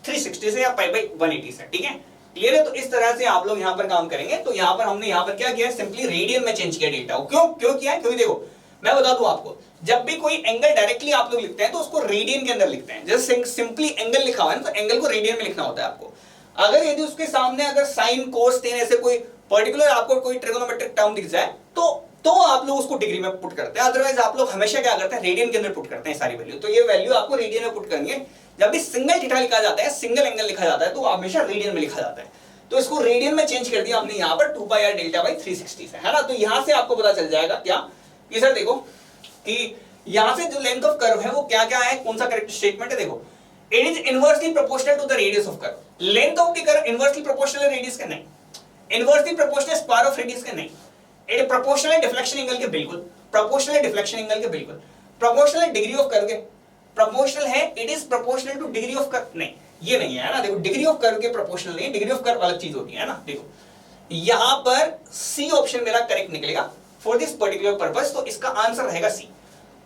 360 से या पाई बाई 180 से, ठीक है, क्लियर है। तो इस तरह से आप लोग यहाँ पर काम करेंगे। तो यहाँ पर हमने यहाँ पर क्या किया, सिंपली रेडियन में चेंज किया डेल्टा को। क्यों किया है, क्योंकि देखो मैं बता दूं आपको, जब भी कोई एंगल डायरेक्टली आप लोग लिखते हैं तो उसको रेडियन के अंदर लिखते हैं। जैसे सिंपली एंगल लिखा हुआ है ना, तो एंगल को रेडियन में लिखना होता है आपको। अगर यदि उसके सामने अगर साइन कोस टेन ऐसे कोई पर्टिकुलर आपको कोई ट्रिगोनोमेट्रिक टर्म दिख जाए तो आप लोग उसको डिग्री में पुट करते हैं, अदरवाइज आप लोग हमेशा क्या करते हैं, रेडियन के अंदर पुट करते हैं सारी वैल्यू। तो ये वैल्यू आपको रेडियन में पुट करनी है। जब भी सिंगल थीटा लिखा जाता है, सिंगल एंगल लिखा जाता है, तो हमेशा रेडियन में लिखा जाता है। तो इसको रेडियन में चेंज कर दिया हमने यहाँ पर 2 पाई आर डेल्टा बाई 360 से, है ना। तो यहाँ से आपको पता चल जाएगा क्या कि सर देखो कि यहां से जो लेंथ ऑफ कर्व है वो क्या क्या है, कौन सा करेक्ट स्टेटमेंट है, देखो it is inversely proportional to the radius of curve. Length of the curve inversely proportional है रेडियस के, नहीं। Inversely proportional square of radius के, नहीं। इट प्रोपोर्शनल है डिफ्लेक्शन एंगल के, बिल्कुल। प्रोपोर्शनल है डिफ्लेक्शन एंगल के, बिल्कुल। प्रोपोर्शनल है डिग्री ऑफ कर्व के, प्रोपोर्शनल है, it is proportional two degree of curve, नहीं, ये नहीं है ना। देखो डिग्री ऑफ कर्व के प्रोपोर्शनल नहीं, डिग्री ऑफ कर्व अलग चीज होती है ना। देखो यहां पर सी ऑप्शन मेरा करेक्ट निकलेगा फॉर दिस पर्टिकुलर पर्पस, तो इसका आंसर रहेगा सी।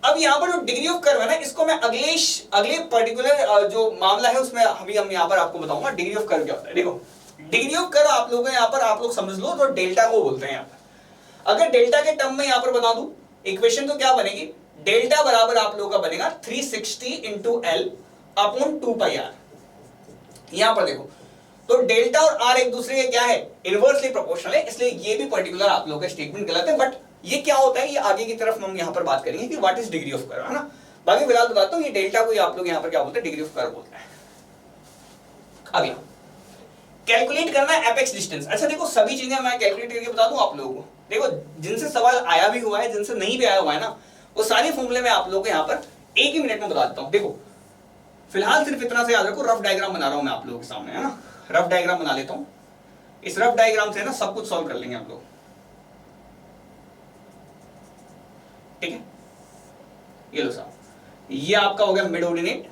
अब यहां पर जो डिग्री ऑफ कर्व है ना, इसको मैं अगले पर्टिकुलर जो मामला है उसमें अभी हम यहां पर आपको बताऊंगा डिग्री ऑफ कर्व क्या होता है। देखो डिग्री ऑफ कर्व आप लोगों यहां पर आप लोग समझ लो तो डेल्टा को बोलते हैं यहां पर। अगर डेल्टा के टर्म में यहां पर बता दूं इक्वेशन, तो क्या बनेगी, डेल्टा बराबर आप लोगों का बनेगा 360 into L upon 2 pi R. यहां पर देखो तो डेल्टा और आर एक दूसरे के क्या है, इनवर्सली प्रोपोर्शनल है, इसलिए ये भी पर्टिकुलर आप लोगों का स्टेटमेंट गलत है। बट ये क्या होता है, ये आगे की तरफ हम यहां पर बात करेंगे कि what is degree of curve, है ना। बाकी फिलहाल बताता हूं ये डेल्टा को आप लोग यहां पर क्या बोलते हैं, डिग्री ऑफ कर्व बोलते हैं। अगला कैलकुलेट करना है एपेक्स डिस्टेंस। अच्छा देखो सभी चीजें मैं कैलकुलेट करके बता दूं आप लोगों को। देखो जिनसे सवाल आया भी हुआ है, जिनसे नहीं भी आया हुआ है ना, वो सारे फॉर्मूले मैं आप लोगों को यहां पर एक ही मिनट में बता देता हूं। देखो फिलहाल सिर्फ इतना से याद रखो, रफ डायग्राम बना रहा हूं मैं आप लोगों के सामने, है ना। रफ डायग्राम बना लेता हूं, इस रफ डायग्राम से ना सब कुछ सॉल्व कर लेंगे आप लोग, ठीक है। ये लो साहब, ये आपका हो गया मिड ऑर्डिनेट,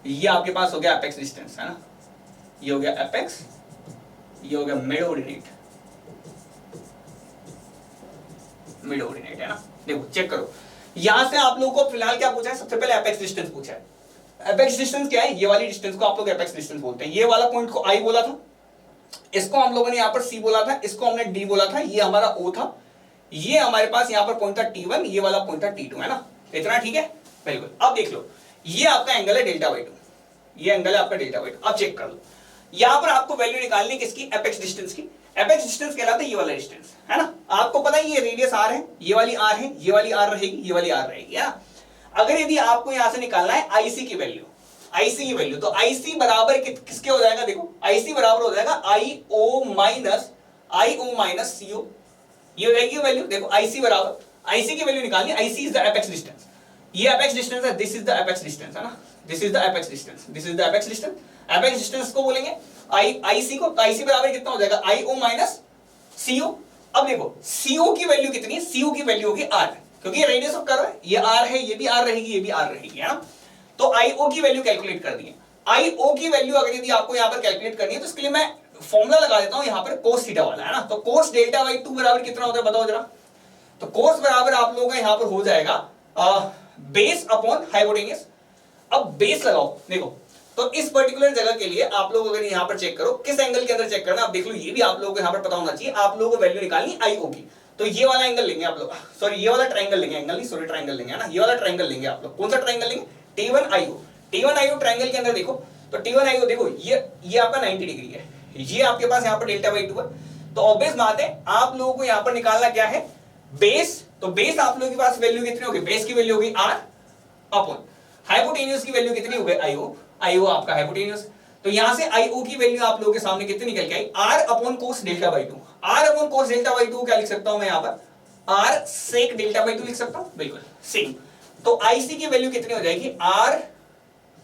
ये आपके पास हो गया एपेक्स डिस्टेंस, है ना। ये हो गया एपेक्स, ये हो गया मिड ऑर्डिनेट, मिड ऑर्डिनेट, है ना। देखो चेक करो, यहां से आप लोगों को फिलहाल क्या पूछा है, सबसे पहले एपेक्स डिस्टेंस पूछा है। एपेक्स डिस्टेंस क्या है, ये वाली डिस्टेंस को आप लोग एपेक्स डिस्टेंस बोलते हैं। ये वाला पॉइंट को आई बोला था, इसको हम लोगों ने यहां पर सी बोला था, इसको हमने डी बोला था, ये हमारा ओ था, ये हमारे पास यहां पर पॉइंट था T1, ये वाला पॉइंट था T2, है ना। इतना ठीक है, बिल्कुल। अब देख लो ये आपका एंगल है डेल्टा बाई 2, ये एंगल है आपका डेल्टा बाई 2। अब चेक कर लो, यहां पर आपको वैल्यू निकालनी किसकी, एपेक्स डिस्टेंस की। एपेक्स डिस्टेंस कहलाता है ये वाला डिस्टेंस, है ना। आपको पता है ये रेडियस आर है, ये वाली आर है, ये वाली आर रहेगी, ये वाली आर रहेगी, है ना। अगर यदि आपको यहां से निकालना है आईसी की वैल्यू, आईसी की वैल्यू, तो आईसी बराबर किसके हो जाएगा, देखो आईसी बराबर हो जाएगा आईओ माइनस सीओ, ये हो जाएगी वैल्यू। देखो आईसी बराबर, आईसी की वैल्यू निकालनी, IC is the apex distance, ये एपेक्स डिस्टेंस है, this is the apex distance, है ना। This is the apex distance, this is the apex distance. Apex distance को बोलेंगे आईसी को, आईसी बराबर कितना हो जाएगा, आईओ माइनस सीओ। अब देखो सीओ की वैल्यू कितनी है, सीओ की वैल्यू होगी आर, क्योंकि ये रेडियस ऑफ कर्व है, ये आर है, ये भी आर रहेगी, ये भी आर रहेगी, है ना। तो आईओ की वैल्यू कैलकुलेट कर दी है। आईओ की वैल्यू अगर यदि आपको यहां पर कैलकुलेट करनी है तो इसके लिए मैं फॉर्मूला लगा देता हूं यहां पर कोस थीटा वाला, है ना। तो कोस डेल्टा बाई 2 बराबर कितना होता है बताओ जरा। तो कोस बराबर आप लोगों का यहां पर हो जाएगा बेस अपॉन हाइपोटेन्यूज। अब बेस लगाओ, देखो तो इस पर्टिकुलर जगह के लिए आप लोग अगर यहां पर चेक करो किस एंगल के अंदर चेक करना, आप देख लो, ये भी आप लोगों को यहां पर पता होना चाहिए। आप लोगों को वैल्यू निकालनी आईओ की, तो ये वाला एंगल लेंगे आप लोग, सॉरी ये वाला ट्रायंगल लेंगे, एंगल नहीं सॉरी ट्रायंगल लेंगे, है ना। ये वाला ट्रायंगल लेंगे आप लोग, कौन सा ट्रायंगल लेंगे, T1 IO। T1 IO triangle के अंदर देखो, तो T1 IO देखो ये आपका 90 डिग्री है, ये आपके पास यहाँ पर डेल्टा बाई 2 है। तो ऑब्वियस बात है आप लोगों को यहाँ पर निकालना क्या है, बेस। तो बेस आप लोगों के पास वैल्यू कितनी होगी, बेस की वैल्यू होगी R अपॉन हाइपोटेन्यूज की वैल्यू कितनी होगी, IO, IO आपका हाइपोटेन्यूज। तो यहां से IO की वैल्यू आप लोगों के सामने कितनी निकल के आई, R upon cos delta by 2। R upon cos delta by 2 क्या लिख सकता हूं मैं यहाँ पर, R सेक डेल्टा बाई 2 लिख सकता हूं, बिल्कुल सेम। तो IC की वैल्यू कितनी हो जाएगी, R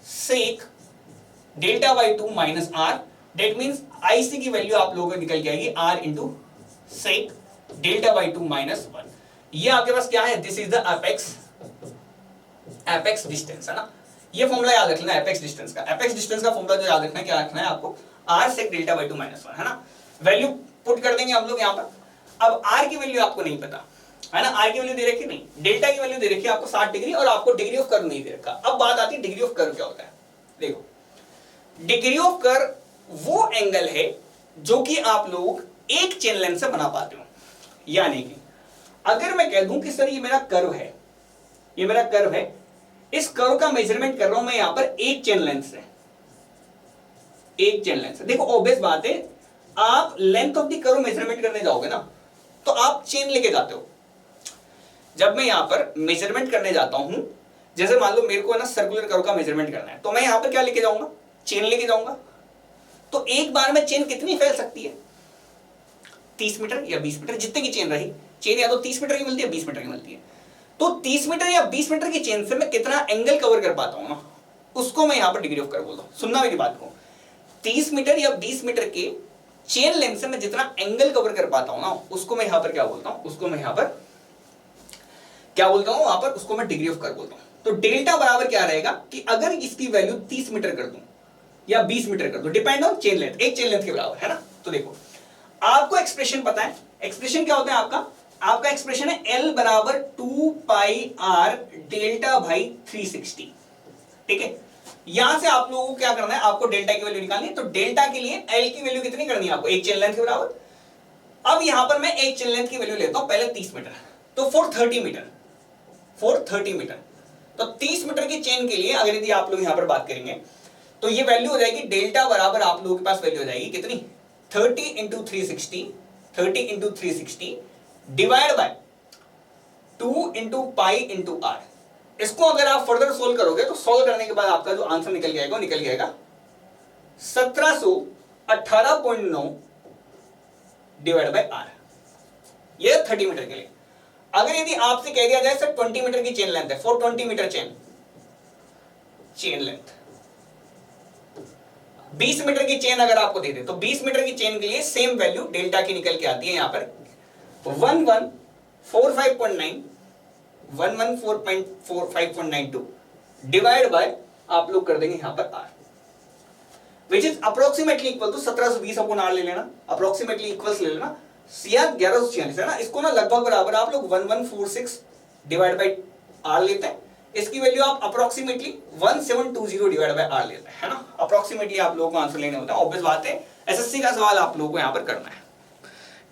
sec delta by 2 minus R। That means IC की वैल्यू आप लोगों को निकल के आएगी R into sec delta by 2 minus 1। ये आपके पास क्या है, this is the apex distance, है ना। ये फॉर्मूला याद रखना है एपेक्स डिस्टेंस का। एपेक्स डिस्टेंस का फॉर्मूला जो याद रखना है, क्या रखना है आपको, R sec delta by 2 minus 1, है ना। वैल्यू पुट कर देंगे हम लोग यहाँ पर। अब R की वैल्यू आपको नहीं पता, है ना। R की वैल्यू दे रखी नहीं, डेल्टा की वैल्यू दे रखी है आपको 60 डिग्री, और आपको डिग्री ऑफ कर्व नहीं दे रखा। अब बात आती है डिग्री ऑफ कर्व क्या होता है। देखो डिग्री ऑफ कर्व वो एंगल है जो कि आप लोग एक चेन लेंथ से बना पाते हो। यानी कि अगर मैं कह दूं कि सर ये मेरा कर्व है, ये मेरा कर्व है, इस कर्व का मेजरमेंट कर रहा हूं मैं यहां पर एक चेन लेंथ से, एक चेन लेंथ से। देखो ऑब्वियस बात है, आप length of the curve measurement करने जाओगे ना, तो आप चेन लेके जाते हो। जब मैं यहां पर मेजरमेंट करने जाता हूं, जैसे मान लो मेरे को है ना सर्कुलर कर्व का मेजरमेंट करना है, तो मैं यहां पर क्या लेके जाऊंगा, चेन लेके जाऊंगा। तो एक बार में चेन कितनी फैल सकती है, 30 मीटर या 20 मीटर, जितने की चेन रही, चेन या तो 30 मीटर की मिलती है 20 मीटर की मिलती है, तो 30 मीटर या 20 मीटर की चेन से मैं कितना एंगल कवर कर पाता हूं ना, उसको मैं यहां पर डिग्री ऑफ कर्व बोलता हूं। सुनना मेरी बात को, 30 मीटर या 20 मीटर के चेन लेंथ से मैं जितना एंगल कवर कर पाता हूं ना, उसको मैं यहां पर क्या बोलता हूं, उसको मैं यहां पर क्या बोलता हूं, वहां पर उसको मैं डिग्री ऑफ कर्व बोलता हूं। तो डेल्टा बराबर क्या रहेगा कि अगर इसकी वैल्यू 30 मीटर कर दूं या 20 मीटर कर दूं, डिपेंड ऑन चेन लेंथ, एक चेन लेंथ के बराबर है ना। तो देखो आपको एक्सप्रेशन पता है, एक्सप्रेशन क्या होता है आपका एक्सप्रेशन है L बराबर 2 पाई r डेल्टा भाई 360, ठीक है। यहां से आप लोगों को क्या करना है, आपको डेल्टा की वैल्यू निकालनी है। तो डेल्टा के लिए L की वैल्यू कितनी करनी है आपको, एक चेन लेंथ के बराबर। अब यहां पर मैं एक चेन लेंथ की वैल्यू लेता हूं, पहले 30 मीटर, तो फॉर 30 मीटर, तो 30 मीटर की चेन के लिए अगर यदि आप लोग यहां पर बात करेंगे तो ये वैल्यू हो जाएगी डेल्टा बराबर, आप लोगों के पास वैल्यू हो जाएगी कितनी, 30 into 360 divide by 2 into pi into R. इसको अगर आप फर्दर सोल्व करोगे तो सोल्व करने के बाद आपका जो आंसर निकल जाएगा वो निकल जाएगा 1718.9 डिवाइड बाय आर, ये 30 मीटर के लिए। अगर यदि आपसे कह दिया जाए सर 20 मीटर की चेन लेंथ है, for 20 meter chain length, 20 meter की चेन अगर आपको दे दे तो 20 मीटर की चेन के लिए सेम वैल्यू डेल्टा की निकल के आती है यहां पर 1145.92 डिवाइड बाय आप लोग कर देंगे यहां पर R, which is approximately equal to 1720 upon R ले लेना, अप्रोक्सीमेटली इक्वल्स ले लेना, या 1146 है ना। इसको ना लगभग बराबर आप लोग 1146 डिवाइड बाय आर लेते हैं, इसकी वैल्यू आप अप्रोक्सीमेटली 1720 डिवाइड बाय आर लेते हैं, है ना। अप्रोक्सीमेटली आप लोगों को आंसर लेने होता है, ऑब्वियस बात है, एसएससी का सवाल आप लोगों को यहां पर करना है,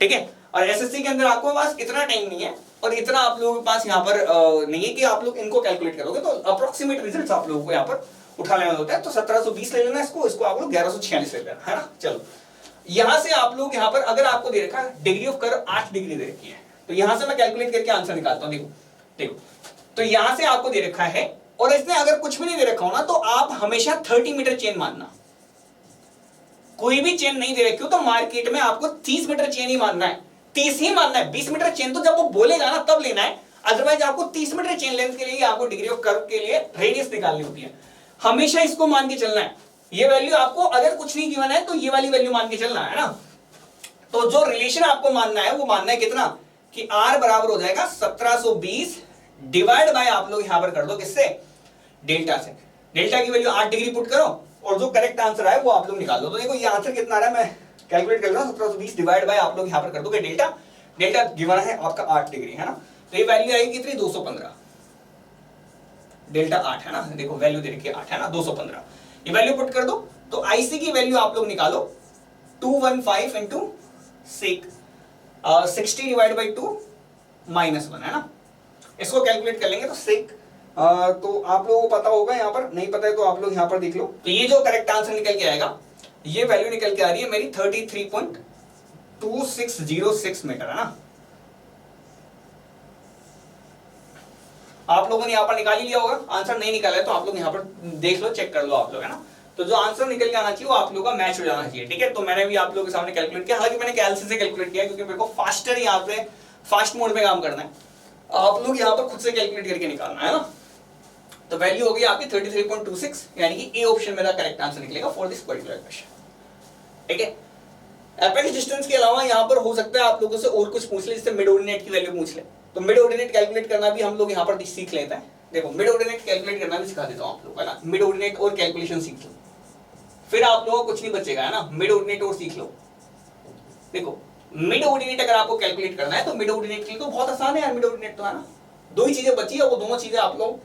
ठीक है। और एसएससी के अंदर आपको पास इतना टाइम नहीं है और इतना आप लोगों के पास यहां पर नहीं है कि आप लोग इनको कैलकुलेट करोगे, तो अप्रोक्सीमेट रिजल्ट्स आप लोगों को यहां पर उठा लेना होता है। तो 1720 ले लेना इसको आप लोग 1146 ले लेना, है ना। चलो यहां से आप लोग यहां पर अगर आपको दे रखा है डिग्री ऑफ कर्व 8 डिग्री दे रखी है, तो यहां से मैं कैलकुलेट करके आंसर निकालता हूं। देखो तो यहां से आपको दे रखा है और इसने अगर कुछ भी नहीं दे रखा हो ना तो आप हमेशा 30 मीटर चेन मानना, कोई भी चेन नहीं दे रखी हो तो मार्केट में आपको 30 मीटर चेन ही मानना है, 30 ही मानना है। 20 मीटर चेन तो जब वो बोलेगा ना तब लेना है, अदरवाइज आपको 30 मीटर चेन लेंथ के लिए आपको डिग्री ऑफ कर्व के लिए रेडियस निकालनी होती है, हमेशा इसको मान के चलना है। ये वैल्यू आपको अगर कुछ नहीं गिवन है तो ये वाली वैल्यू मान के चलना है ना। तो जो रिलेशन आपको मानना है वो मानना है कितना कि r बराबर हो जाएगा 1720 डिवाइड बाय आप लोग यहां पर कर दो किससे, डेल्टा से। डेल्टा की वैल्यू 8 डिग्री पुट करो और जो करेक्ट आंसर आए वो आप लोग निकाल दो। तो देखो ये आंसर कितना आ रहा है, मैं कैलकुलेट कर रहा हूं, 1720 डिवाइड बाय आप लोग यहां पर कर दोगे डेल्टा, डेल्टा गिवन है आपका 8 डिग्री, है ना। तो ये वैल्यू आएगी कितनी, 215, डेल्टा 8 है ना, देखो वैल्यू दे रखी है 8 है ना, 215 ये वैल्यू पुट कर दो। तो आईसी की वैल्यू आप लोग निकालो 215 इंटू 60 डिवाइड बाई 2 -1 है ना। इसको कैलकुलेट कर लेंगे तो सेक तो आप लोगों को पता होगा, यहां पर नहीं पता है तो आप लोग यहां पर देख लो। तो ये जो करेक्ट आंसर निकल के आएगा, ये वैल्यू निकल के आ रही है मेरी 33.2606 मीटर, है ना। आप लोगों ने यहां पर निकाल ही लिया होगा, आंसर नहीं निकाला है तो आप लोग यहां पर देख लो, चेक कर लो आप लोग, है ना। तो जो आंसर निकल के आना चाहिए वो आप लोगों का मैच हो जाना चाहिए, ठीक है। तो मैंने भी आप लोगों के सामने कैलकुलेट किया, हालांकि मैंने कैलसी से कैलकुलेट किया क्योंकि मेरे को फास्टर यहाँ पे फास्ट मोड में काम करना है, आप लोग यहाँ पर खुद से कैलकुलेट करके निकालना है ना। तो वैल्यू होगी आपकी 33.26, यानी कि ए ऑप्शन मेरा करेक्ट आंसर निकलेगा फॉर दिस पर्टिकुलर क्वेश्चन, ठीक है। एपेक्स डिस्टेंस के अलावा यहाँ पर हो सकता है आप लोगों से और कुछ पूछ ले, जैसे मिड ऑर्डिनेट की वैल्यू पूछ ले, तो मिड ऑर्डिनेट कैलकुलेट करना भी हम लोग यहाँ पर सीख लेते हैं। देखो मिड ऑर्डिनेट कैलकुलेट करना भी सिखा देता हूँ आप लोग, है ना। मिड ऑर्डिनेट और कैलकुलेशन सीख लो, फिर आप लोगों को कुछ नहीं बचेगा, है ना। मिड ऑर्डिनेट और सीख लो। देखो मिड ऑर्डिनेट अगर आपको कैलकुलेट करना है तो मिड ऑर्डिनेट के लिए तो बहुत आसान है यार, मिड ऑर्डिनेट तो है ना। दो ही चीजें बची है, वो दोनों चीजें आप लोग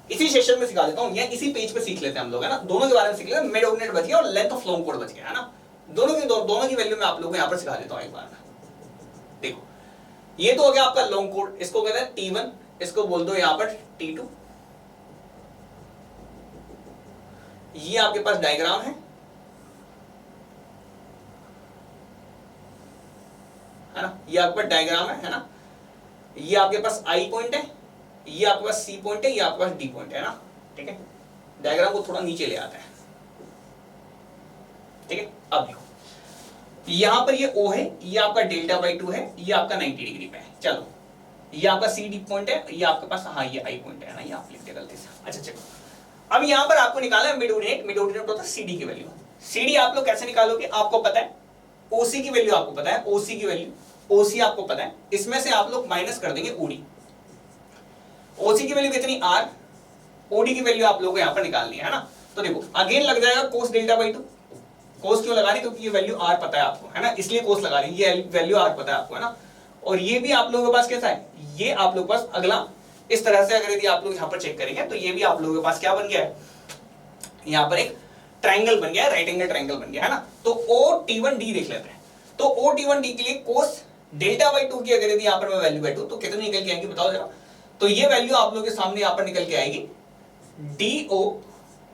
इसी सेशन में सिखा देता हूँ, या इसी पेज पे सीख लेते हैं हम लोग, है ना। दोनों के बारे में सीख लेते हैं, मिड ऑर्डिनेट बच गया और लेंथ ऑफ लॉन्ग कोड बच गया, है ना। दोनों की वैल्यू मैं आप लोगों को यहाँ पर सिखा देता हूँ एक बार। देखो ये तो हो गया आपका लॉन्ग कोड, इसको कहते हैं T1, इसको बोल दो यहाँ पर T2। ये आपके पास डायग्राम है ना, ये आपके पास डायग्राम है ना। ये आपके पास आई पॉइंट है, ये आपके पास सी पॉइंट है, ये आपके पास डी पॉइंट है ना, ठीक है। डायग्राम को थोड़ा नीचे ले आता है, ठीक है। अब देखो यहां पर ये O है, ये आपका डेल्टा बाई 2 है, ये आपका 90 डिग्री पे है। चलो ये आपका सी डी पॉइंट है, ये आपके पास हाँ ये आई पॉइंट है ना, ये आप लिख दिया गलती से। अच्छा चलो अब यहां पर आपको निकालना है मिड ऑर्डिनेट। मिड ऑर्डिनेट होता है सीडी की वैल्यू। सीडी आप लोग कैसे निकालोगे, आपको पता है ओसी की वैल्यू, आपको पता है ओसी की वैल्यू, ओसी आपको पता है, इसमें से आप लोग माइनस कर देंगे ओडी। ओसी की वैल्यू कितनी आर, ओडी की वैल्यू आप लोगों को यहां पर निकालनी है ना। तो देखो अगेन लग जाएगा कोस डेल्टा बाई 2। कोस क्यों लगा रही, क्योंकि ये वैल्यू आर पता है आपको, है ना, इसलिए कोस लगा रही है, ये वैल्यू आर पता है आपको, है ना। और ये भी आप लोगों के पास कैसा है, ये आप लोगों के पास अगला इस तरह से अगर यदि आप लोग यहां पर चेक करेंगे तो ये भी आप लोगों के पास क्या बन गया है, यहां पर एक ट्राइंगल बन गया है, राइट एंगल ट्राइंगल बन गया है ना। तो ओ टी वन डी देख लेते हैं। तो ओ टी वन डी के लिए कोस डेल्टा बाई 2 की अगर यदि यहां पर मैं वैल्यू बैठूं तो कितनी निकल के आएगी बताओ जरा। तो ये वैल्यू आप लोगों के सामने यहां पर निकल के आएगी डी ओ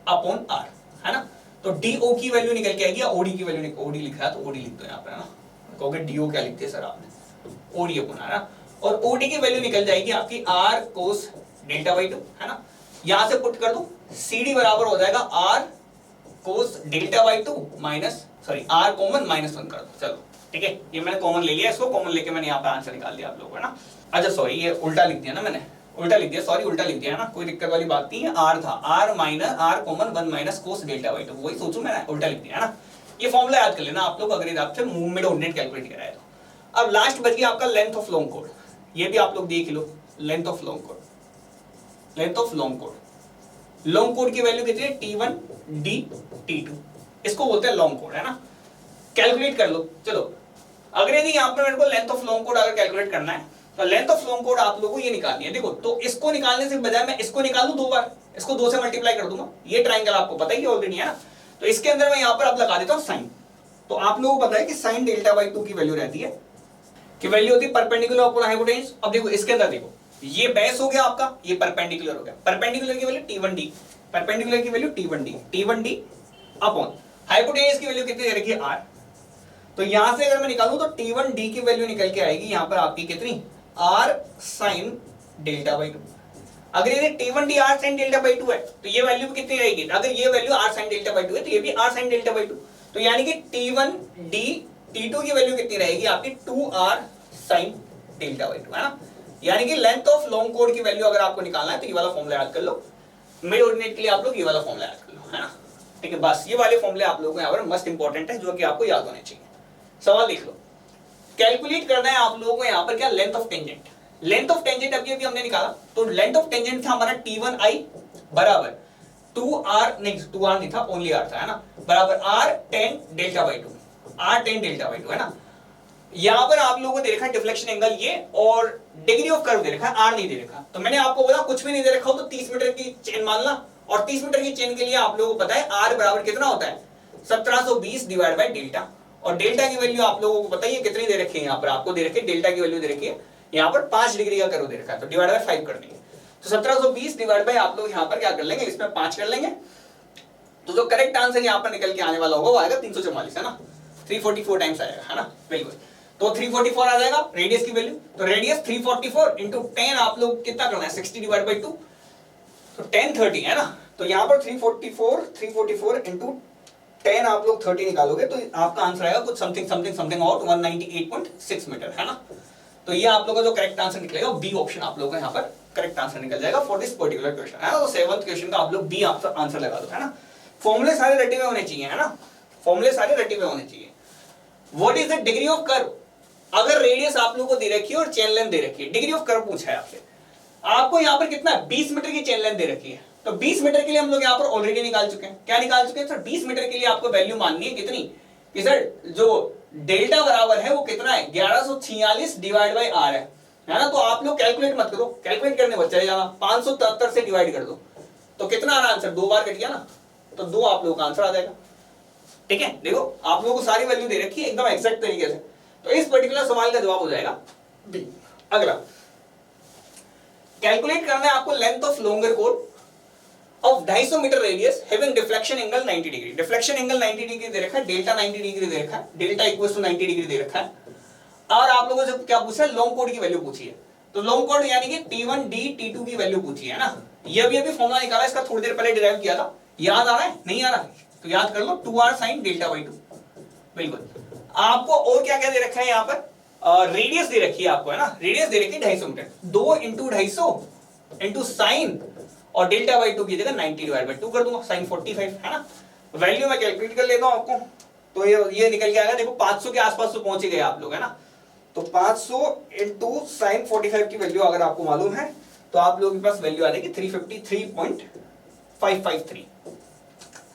अपॉन आर, है ना। तो डी ओ की वैल्यू निकल के आएगी, या ओडी की वैल्यू, ओडी लिखा है तो ओडी लिख दो यहां पर, है ना। कहोगे डी ओ क्या लिखते हैं सर आपने, ओडी अपॉन आर, और ओडी की वैल्यू निकल जाएगी आपकी आर कोस डेल्टा बाई 2, है ना। यहां से पुट कर दो, सीडी बराबर हो जाएगा R cos delta by 2 minus, sorry R common -1 कर दो। चलो ठीक है, ये मैंने कॉमन ले लिया, इसको कॉमन लेके मैंने यहाँ पे आंसर निकाल दिया आप लोगों को, है ना। अच्छा सॉरी ये उल्टा लिख दिया ना मैंने, उल्टा लिख दिया, सॉरी उल्टा लिख दिया, है ना, कोई दिक्कत वाली बात नहीं है। आर था R minus R common 1 minus cos delta by 2, वही सोचो मैंने उल्टा लिख दिया, है ना। ये फॉर्मूला याद कर लेना आप लोग अगर आपसे मिड ऑर्डिनेट कैलकुलेट कराया तो। अब लास्ट बच गया आपका लेंथ ऑफ लॉन्ग कोड, ये भी आप लोग देख लो, length of long code, length of long code, long code की वैल्यू कितनी है T1 D T2, इसको बोलते हैं लॉन्ग कोड, है ना। कैलकुलेट कर लो। चलो अगर यदि यहाँ पर मेरे को लेंथ ऑफ लॉन्ग कोड अगर कैलकुलेट करना है तो लेंथ ऑफ लॉन्ग कोड आप लोगों को ये निकालनी है। देखो तो इसको निकालने से बजाय मैं इसको निकाल दूं 2 बार, इसको 2 से मल्टीप्लाई कर दूंगा, ये ट्राइंगल आपको पता ही ऑलरेडी, है ना। तो इसके अंदर मैं यहाँ पर अब लगा देता हूँ साइन। तो आप लोगों को पता है कि साइन डेल्टा बाई 2 की वैल्यू रहती है, कि वैल्यू होती है परपेंडिकुलर अपॉन हाइपोटेन्यूज। अब देखो इसके अंदर देखो, ये बेस हो गया आपका, ये परपेंडिकुलर हो गया, परपेंडिकुलर की वैल्यू T1D, परपेंडिकुलर की वैल्यू T1D अपॉन हाइपोटेन्यूज की वैल्यू कितनी दे रखी है R। तो यहां से अगर मैं निकालूं तो T1D की वैल्यू निकल के आएगी यहां पर आपकी कितनी, R sin डेल्टा बाई 2। अगर ये T1D R sin delta by 2 है तो ये वैल्यू कितनी रहेगी, अगर ये value R sin delta by 2 है तो ये भी R sin डेल्टा बाई 2। तो यानी कि T1D T2 की वैल्यू कितनी रहेगी आपकी 2R sin डेल्टा बाई 2, है ना। यानी कि लेंथ ऑफ लॉन्ग कोड की वैल्यू अगर आपको निकालना है तो ये वाला फॉर्मूला याद कर लो, मिड ऑर्डिनेट के लिए आप लोग ये वाला फॉर्मूला याद कर लो, है ना। ठीक है, बस ये वाले फॉर्मूले आप लोगों को यहाँ पर मस्ट इंपॉर्टेंट है, जो कि आपको याद होने चाहिए। सवाल देख लो, कैलकुलेट करना है आप लोगों को यहाँ पर क्या, length of tangent. Length of tangent अभी अभी हमने निकाला, तो लेंथ ऑफ टेंजेंट था हमारा T1I बराबर 2R, नहीं 2R नहीं था, ओनली R था, है ना, बराबर R tan delta by 2, R tan delta by 2, है ना। यहां पर आप लोगों को दे रखा है डिफ्लेक्शन एंगल ये, और डिग्री ऑफ कर्व दे रखा है, R नहीं दे रखा। तो मैंने आपको बोला कुछ भी नहीं दे रखा हो तो 30 मीटर की चेन मानना, और 30 मीटर की चेन के लिए आप लोगों को पता है R बराबर कितना होता है 1720 डिवाइड बाई डेल्टा, और डेल्टा की वैल्यू आप लोगों को पता है कितनी दे रखी है, यहाँ पर आपको दे रखी है डेल्टा की वैल्यू दे रखी है यहाँ पर 5 डिग्री का कर्व दे रखा है, तो डिवाइड बाय 5 कर देंगे। तो 1720 डिवाइड बाय आप लोग यहाँ पर क्या कर लेंगे, इसमें 5 कर लेंगे, तो जो करेक्ट आंसर यहाँ पर निकल के आने वाला होगा वो आएगा 344, है ना, 344 टाइम्स आएगा, है ना, बिल्कुल। तो 344 आ जाएगा रेडियस की वैल्यू, तो रेडियस 344 इंटू 10 आप लोग कितना करना है 60 डिवाइड बाई 2, तो 1030, है ना। तो यहाँ पर 344 इंटू 10 आप लोग 30 निकालोगे तो आपका आंसर आएगा कुछ समथिंग आउट 198.6 मीटर, है ना। तो ये आप लोगों का जो करेक्ट आंसर निकलेगा बी ऑप्शन आप लोगों का यहाँ पर करेक्ट आंसर निकल जाएगा फॉर दिस पर्टिकुलर क्वेश्चन, है ना। तो 7th क्वेश्चन का आप लोग बी आंसर लगा दो, है ना। फॉर्मूले सारे रटे हुए होने चाहिए, है ना, फॉर्मूले सारे रटे हुए होने चाहिए। What is the degree of curve, अगर रेडियस आप लोगों को दे रखी है और चेन लेंथ दे रखी है, डिग्री ऑफ कर्व पूछा है आपसे, आपको यहाँ पर कितना 20 मीटर की चेन लेंथ दे रखी है, तो 20 मीटर के लिए हम लोग यहाँ पर ऑलरेडी निकाल चुके हैं। क्या निकाल चुके हैं सर, 20 मीटर के लिए आपको वैल्यू माननी है कितनी, कि सर जो डेल्टा बराबर है वो कितना है 1146 डिवाइड बाई आर है ना। तो आप लोग कैलकुलेट मत करो, कैलकुलेट करने बच्चा चले जाना, 573 से डिवाइड कर दो, तो कितना आ रहा आंसर, 2 बार कट गया ना, तो 2 आप लोगों का आंसर आ जाएगा। ठीक है, देखो आप लोगों को सारी वैल्यू दे रखी है एकदम एक्जैक्ट तरीके से, तो इस पर्टिकुलर सवाल का जवाब हो जाएगा बी। अगला कैलकुलेट करना है आपको लेंथ ऑफ लॉन्गर कोड of 250 metre radius having deflection angle 90 degree. Deflection angle 90 degree दे रखा है, डेल्टा 90 डिग्री दे रखा है, डेल्टा इक्वल्स टू 90 डिग्री दे रखा है, और आप लोगों से क्या पूछा है, लॉन्ग कोड की वैल्यू पूछी है। तो लॉन्ग कोड यानी कि T1D T2 की वैल्यू पूछी है ना। ये अभी फॉर्मूला निकाला, इसका थोड़ी देर पहले डिराइव किया था, याद आ रहा है नहीं आ रहा, तो याद कर लो 2R sin डेल्टा बाई 2, बिल्कुल आपको और क्या क्या दे रखा है यहाँ पर, रेडियस दे रखी है आपको, है ना, रेडियस दे रखी है 250 मीटर, 2 इंटू 250 इंटू साइन, और डेल्टा बाई 2 की जगह 90 डिवाइड बाई 2 कर दूंगा, साइन 45, है ना। वैल्यू मैं कैलकुलेट कर लेता हूं आपको, तो ये निकल के आएगा, देखो 500 के आसपास तो पहुंच ही गए आप लोग, है ना। तो 500 इंटू साइन 45 की वैल्यू अगर आपको मालूम है तो आप लोगों के पास वैल्यू आ जाएगी 353.553,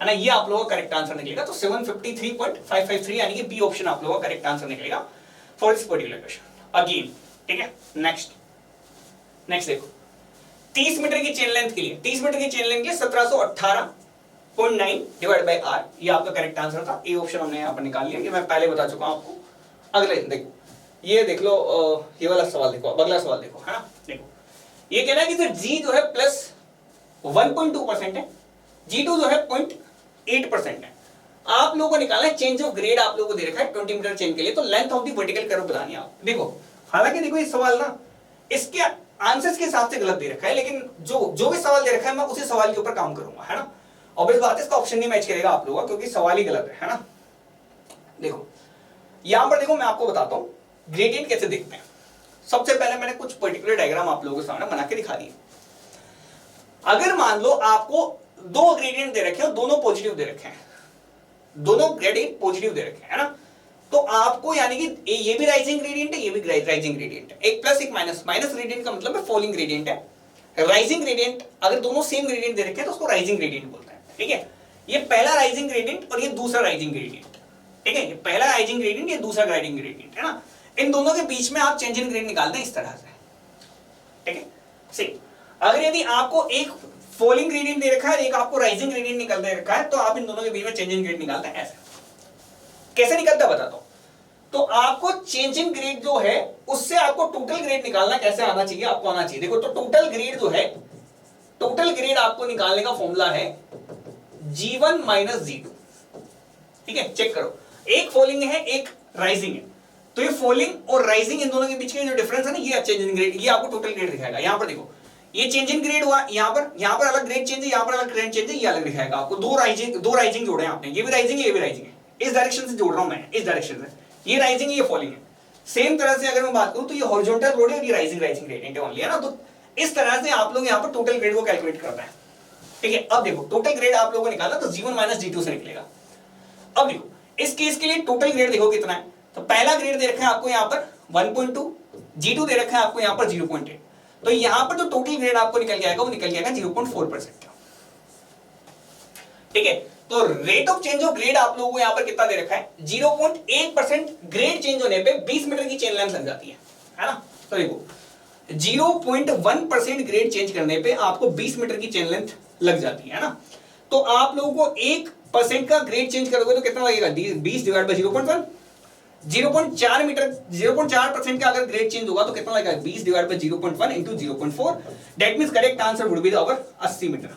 है ना। ये आप लोगों का करेक्ट आंसर निकलेगा। तो 753.553 यानी कि बी ऑप्शन आप लोगों का करेक्ट आंसर निकलेगा for this particular question again, ठीक है। नेक्स्ट देखो, 30 मीटर की चेन लेंथ के लिए 1718.9 डिवाइड बाय आर, ये आपका करेक्ट आंसर था। ए ऑप्शन हमने यहाँ पर निकाल लिया, ये मैं पहले बता चुका हूं आपको। अगले देखो, ये देख लो, ये वाला सवाल देखो, अगला सवाल देखो, है ना। देखो ये कहना है कि सर जी जो है प्लस 1.2% है, G2 जो है 0.8% है। आप लोगों को निकालना है चेंज ऑफ ग्रेड, आप लोगों को दे रखा है 20 मीटर चेन के लिए, तो length of the vertical curve बतानी है आप। देखो हालांकि देखो ये सवाल ना इसके आंसर्स के हिसाब से गलत दे रखा है, लेकिन जो भी सवाल दे रखा है मैं उसी सवाल के ऊपर काम करूंगा, है ना। ऑब्वियस बात है इसका ऑप्शन नहीं मैच करेगा आप लोगों का, क्योंकि सवाल ही गलत है ना। देखो यहां पर देखो, मैं आपको बताता हूं ग्रेडियंट कैसे देखते हैं। सबसे पहले मैंने कुछ पर्टिकुलर डायग्राम आप लोगों के सामने बना के दिखा दिए। अगर मान लो आपको दो ग्रेडियंट दे रखे हैं, दोनों पॉजिटिव दे रखे हैं, दोनों ग्रेडियंट पॉजिटिव दे रखे हैं, है ना। तो आपको यानी कि ये भी राइजिंग ग्रेडियंट है, ये भी राइजिंग ग्रेडियंट है, एक प्लस एक माइनस। माइनस ग्रेडियंट का मतलब है फॉलिंग ग्रेडियंट है। राइजिंग ग्रेडियंट अगर दोनों सेम ग्रेडियंट दे रखे हैं तो उसको राइजिंग ग्रेडियंट बोलते हैं, ठीक है। ये पहला राइजिंग ग्रेडियंट और ये दूसरा राइजिंग ग्रेडियंट, ठीक है। ये पहला राइजिंग ग्रेडियंट, ये दूसरा राइजिंग ग्रेडियंट, है ना। इन दोनों के बीच में आप चेंज इन ग्रेड निकालते हैं इस तरह से, ठीक है। सही, अगर यदि आपको एक फॉलिंग ग्रेडियंट दे रखा है, एक आपको राइजिंग ग्रेडियंट निकल दे रखा है, तो आप इन दोनों के बीच में चेंज इन ग्रेड निकालते हैं ऐसे। कैसे निकलता है बताता हूं। तो आपको चेंज इन ग्रेड जो है उससे आपको टोटल ग्रेड निकालना कैसे आना चाहिए, आपको आना चाहिए। देखो तो टोटल ग्रेड जो है, टोटल ग्रेड आपको निकालने का फॉर्मूला है G1 माइनस G2, ठीक है। चेक करो, एक फॉलिंग है एक राइजिंग है, तो ये फॉलिंग और राइजिंग इन दोनों के बीच में जो डिफरेंस है ना, ये चेंज इन ग्रेड, ये आपको टोटल ग्रेड दिखाएगा। यहां पर देखो ये चेंज इन ग्रेड हुआ, यहां पर अलग ग्रेड चेंज है, यहां पर अलग ग्रेड चेंज है, ये अलग दिखाएगा आपको। दो राइजिंग जोड़े हैं आपने, ये भी राइजिंग है, ये भी राइजिंग है। इस डायरेक्शन से जोड़ रहा हूं मैं, इस डायरेक्शन से, ये राइजिंग है, ये फॉलिंग है। सेम तरह से अगर मैं बात करूं तो ये हॉरिजॉन्टल रोड है और ये राइजिंग ग्रेडियंट है ओनली, है ना। तो इस तरह से आप लोग यहां पर टोटल ग्रेड को कैलकुलेट करना है, ठीक है। अब देखो टोटल ग्रेड आप लोगों को निकालना तो G1 माइनस G2 से निकलेगा। अब देखो इस केस के लिए टोटल ग्रेड देखो कितना है, तो पहला ग्रेड दे रखा है आपको यहां पर 1.2, G2 दे रखा है आपको यहां पर 0.8, तो यहां पर जो टोटल ग्रेड आपको निकल के आएगा वो निकल के आएगा 0.4%, ठीक है। तो rate of change of grade आप लोगों को यहां पर कितना दे रखा है, 0.8% ग्रेड चेंज होने पे 20 मीटर की चेन लेंथ लग जाती है ना। तो देखो 0.1% ग्रेड चेंज करने पे आपको 20 मीटर की चेन लेंथ लग जाती है ना। तो आप लोगों को 1% का ग्रेड चेंज करोगे तो कितना लगेगा, 20 डिवाइड बाय 0.1, 0.4 मीटर, 0.4% का अगर ग्रेड चेंज होगा तो कितना लगेगा, 20 divide by 0.1 into 0.4, that means correct answer would be our 80 metre.